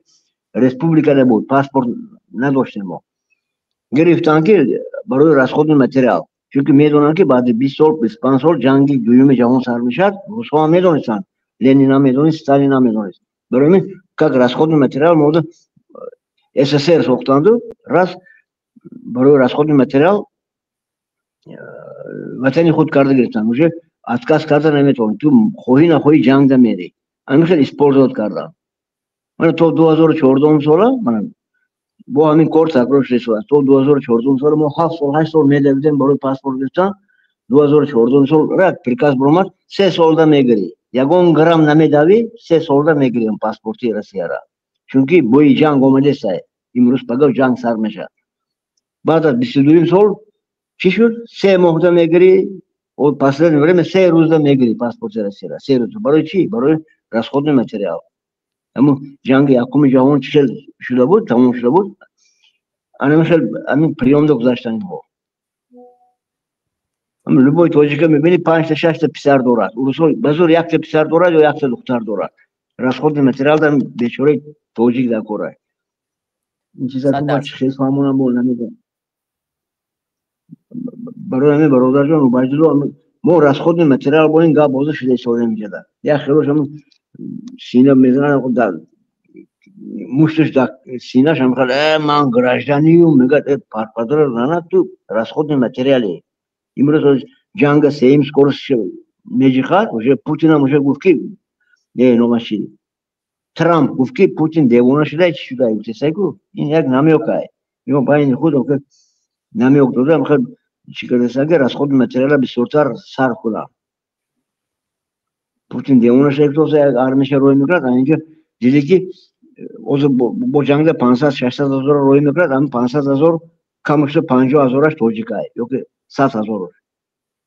ریسپوبلیکا نبود، پاسپورت نداشتیم ما. گرفتن که برای расходный материал، چون که میدونن که بعد 20 سال 25 سال جنگ دوم جهان سر میشد. روس ها میدونستن، لنین هم میدونست، استالین هم میدونست. برای همین که расходный материал مورد СССР ساختند و راست برای расходный материал وطنی خود کرده گرفتن. موشه اتکاس کردن نمیتونن، تو خواهی نخواهی جنگ ده میری. همین خیلی اسپورت کردن. من تو 2014 ساله من با همین کار تکرار شده. تو 2014 سال ما 7 سال 8 سال میدویدیم برای پاسپورت گرفتن. 2014 سال رات приказ برآمد 3 سال ده میگیری. یگان گرم نمیدوی 3 سال ده میگیریم پاسپورتی روسیه را. چون که بوی جنگ آمده است. امروز پگاه جنگ سر میشه. بعد از 22 سال چی شد؟ 3 ماه ده میگیری و پس نمیریم 3 روز ده میگیری پاسپورت روسیه را. 3 روز. برای چی؟ برای расходный материал. اما جنگ یکم جهان چه شده بود؟ تمام شده بود. انا مثل همین پریام ده گذاشتن ها. اما لبای تاجیکا میبینی 5 تا 6 تا پسر دارد. اروسا بزرگ 1 تا پسر دارد یا 1 تا دختر دارد. расходный материал در بیچاره تاجیک در کاره. این چیزا تو با چه فهمونم بول نمیدونم. برای همین برادر جان عبیدالله ما расходный материал با این گپ بازه شده سوال میجدا. یا خیروش هم سینه میزنن در مشتش در سینه‌ش هم میگه من گراجدانیم، میگه پادر نه تو расходный материал. امروز جنگ سیم скоро میجخات уже پوتین هم уже گفت که نه نوماشی ترامپ گفت که پوتین دیوانه شده چی شده گفت سگو این یک نمیوکای میگم باید خودم که نمیوک دادم میخواد چیکار سگه расходный материал به سرتر سر کنه. پوتین دیوانه شده تو ارمیش روی میگرد اینجا دیدی که اوز با جنگ 500 600 هزار روی میگرد هم 500 هزار کمش 50 هزارش توجیکای یا که 100 هزار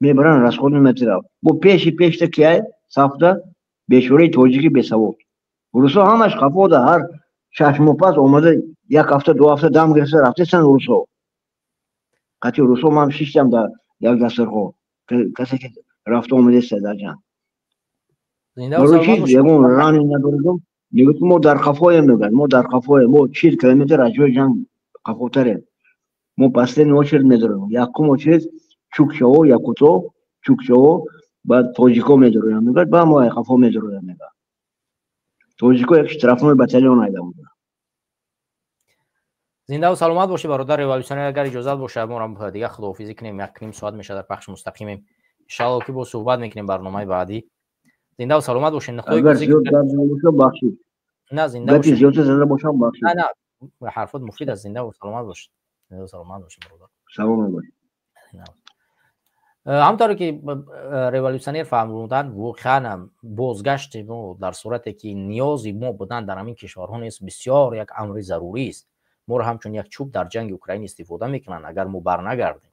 میبرن расходный материал. با پیش تا کیه ساخته بیچاره توجیکی بسواد. روسا همش خفاده هر چشم و پس اومده 1 هفته 2 هفته دم گرفته رفته سن روسا. قطعی روسا ما هم شیشتم در یک دسترخوان کسی که رفته اومده است در جنگ. برای چیز یکون رانی نداردم میگوید ما در خفای میگن ما در خفای ما 40 کیلومتر از جای جنگ خفاتره. ما پسته نوچر میداریم یکم چیز چوکشاو یکوتو چوکشاو بعد تاجیکو میداریم میگوید با ما خفا میداریم میگه تاجیکو یک طرفون بتالیون ایده بود. زنده و سلامت باشی برادر ریولوشنر. اگر اجازه باشه ما هم دیگه خداحافظی کنیم. 1 نیم ساعت میشه در پخش مستقیم ان شاء الله که با صحبت میکنیم برنامه بعدی. زنده و سلامت باشین. نقطه گزارش بخشید. نه زنده باشین. زنده باشم بخشید. نه حرفات مفید است. زنده و سلامت باشید. زنده و سلامت باشین برادر. سلام باشید. همطور که ریولوشنر فرمودن واقعا بازگشت ما در صورتی که نیازی ما بودن در همین کشورها نیست بسیار یک امر ضروری است. ما همچون یک چوب در جنگ اوکراین استفاده میکنن. اگر ما برنگردیم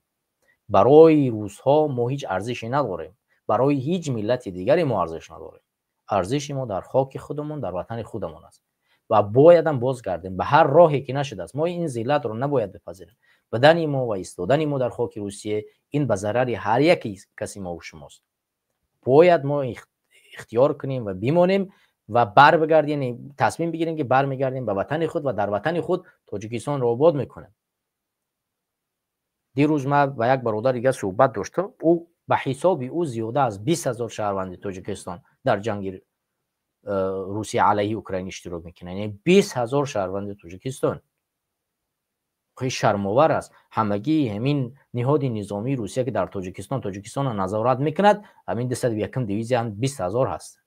برای روس‌ها ما هیچ ارزشی نداریم، برای هیچ ملت دیگری ما ارزش نداریم. ارزش ما در خاک خودمون در وطن خودمون است و باید هم بازگردیم به هر راهی که نشده است. ما این ذلت رو نباید بپذیریم. بدن ما و ایستادن ما در خاک روسیه این به ضرر هر یک کسی ما و شماست. باید ما اختیار کنیم و بمانیم و بر بگردیم، یعنی تصمیم بگیریم که برمیگردیم به وطن خود و در وطن خود تاجیکستان را آباد میکنیم. دیروز ما با یک برادر دیگه صحبت داشتم، او به حساب او زیاده از 20,000 شهروند تاجیکستان در جنگ روسیه علیه اوکراین اشتراک میکنن، یعنی 20,000 شهروند تاجیکستان. خیلی شرم‌آور است. همگی همین نهاد نظامی روسیه که در تاجیکستان را نظارت میکند، همین 201 دیویزی هم 20,000 هست.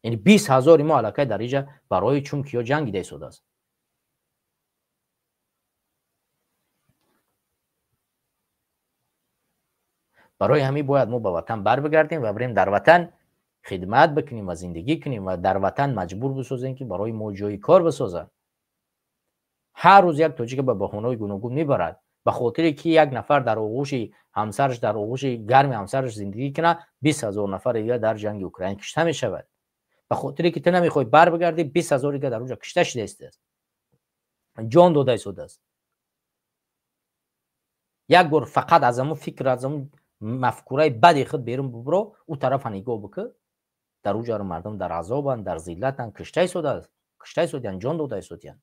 یعنی 20,000 ما علاقه در اینجا برای چون کیا جنگ ده شده است. برای همین باید ما به وطن بر بگردیم و بریم در وطن خدمت بکنیم و زندگی کنیم و در وطن مجبور بسازیم که برای ما جای کار بسازن. هر روز یک تاجیک به بهانه‌های گوناگون میبرد به خاطر که یک نفر در آغوش همسرش، در آغوش گرم همسرش زندگی کنه، 20,000 نفر دیگه در جنگ اوکراین کشته میشود. به خاطر که تو نمیخوای بر بگردی، 20,000 دیگه در اونجا کشته شده است، جان داده شده است. یک بار فقط از همون فکر، از همون مفکوره بد خود بیرون ببرو، او طرف نگاه بکن، در اونجا مردم در عذابن، در ذلتن، کشته شده است، کشته شدن، جان داده شدن.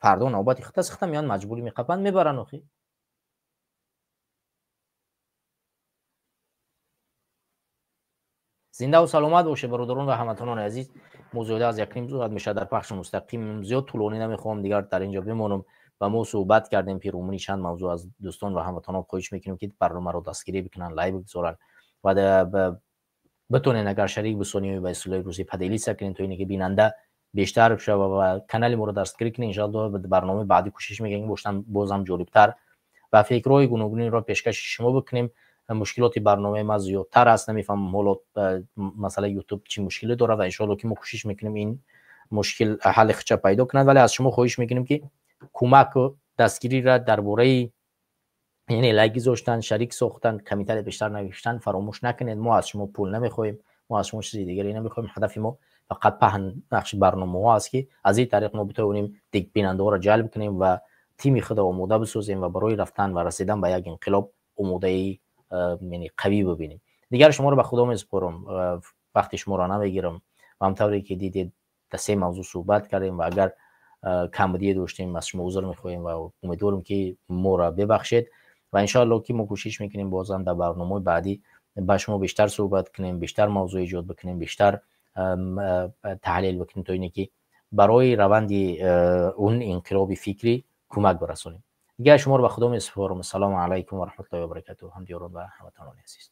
فردا نوبت خطا میان مجبوری میقپن میبرن. اخی زنده و سلامت باشه برادران و هموطنان عزیز. موضوع از یک نیم ساعت میشه در پخش مستقیم، زیاد طولانی نمیخوام دیگر در اینجا بمونم و ما صحبت کردیم پیرامون چند موضوع. از دوستان و هموطنان خواهش میکنیم که برنامه رو دستگیری بکنن، لایو بگذارن و بتونن اگر شریک بسونیم و اصلاح روزی پدیلی سکنین تو اینه که بیننده بیشتر بشه و کانال ما رو دستگیری کنین. ان شاء الله به برنامه بعدی کوشش میکنیم بازم جالبتر و فکرهای گوناگونی رو پیشکش شما بکنیم. مشکلات برنامه ما زیادتر است، نمیفهمم حالا مثلا یوتیوب چی مشکلی داره و ان شاء الله که ما کوشش میکنیم این مشکل حل خچه پیدا کنه. ولی از شما خواهش میکنیم که کمک و دستگیری را درباره یعنی لایک گذاشتن، شریک ساختن، کمیته بیشتر نوشتن فراموش نکنید. ما از شما پول نمیخوایم، ما از شما چیزی دیگری نمیخوایم. هدف ما فقط پهن نقش برنامه ها است که از این طریق ما بتونیم دیگ بیننده ها را جلب کنیم و تیم خود آماده بسازیم و برای رفتن و رسیدن به یک انقلاب آماده یعنی قوی ببینیم. دیگر شما رو به خدا میسپارم، وقتی شما را نمیگیرم و همطوری که دیدید در 3 موضوع صحبت کردیم و اگر کمبودی داشتیم از شما عذر میخوایم و امیدوارم که ما را ببخشید و ان شاء الله که ما کوشش میکنیم بازم در برنامه بعدی با شما بیشتر صحبت کنیم، بیشتر موضوع ایجاد بکنیم، بیشتر تحلیل بکنیم تا اینه که برای روند اون انقلاب فکری کمک برسونیم. دیگه شما رو به خدا میسپارم. السلام علیکم و رحمت الله و برکاته. همدیگران و هموطنان عزیز.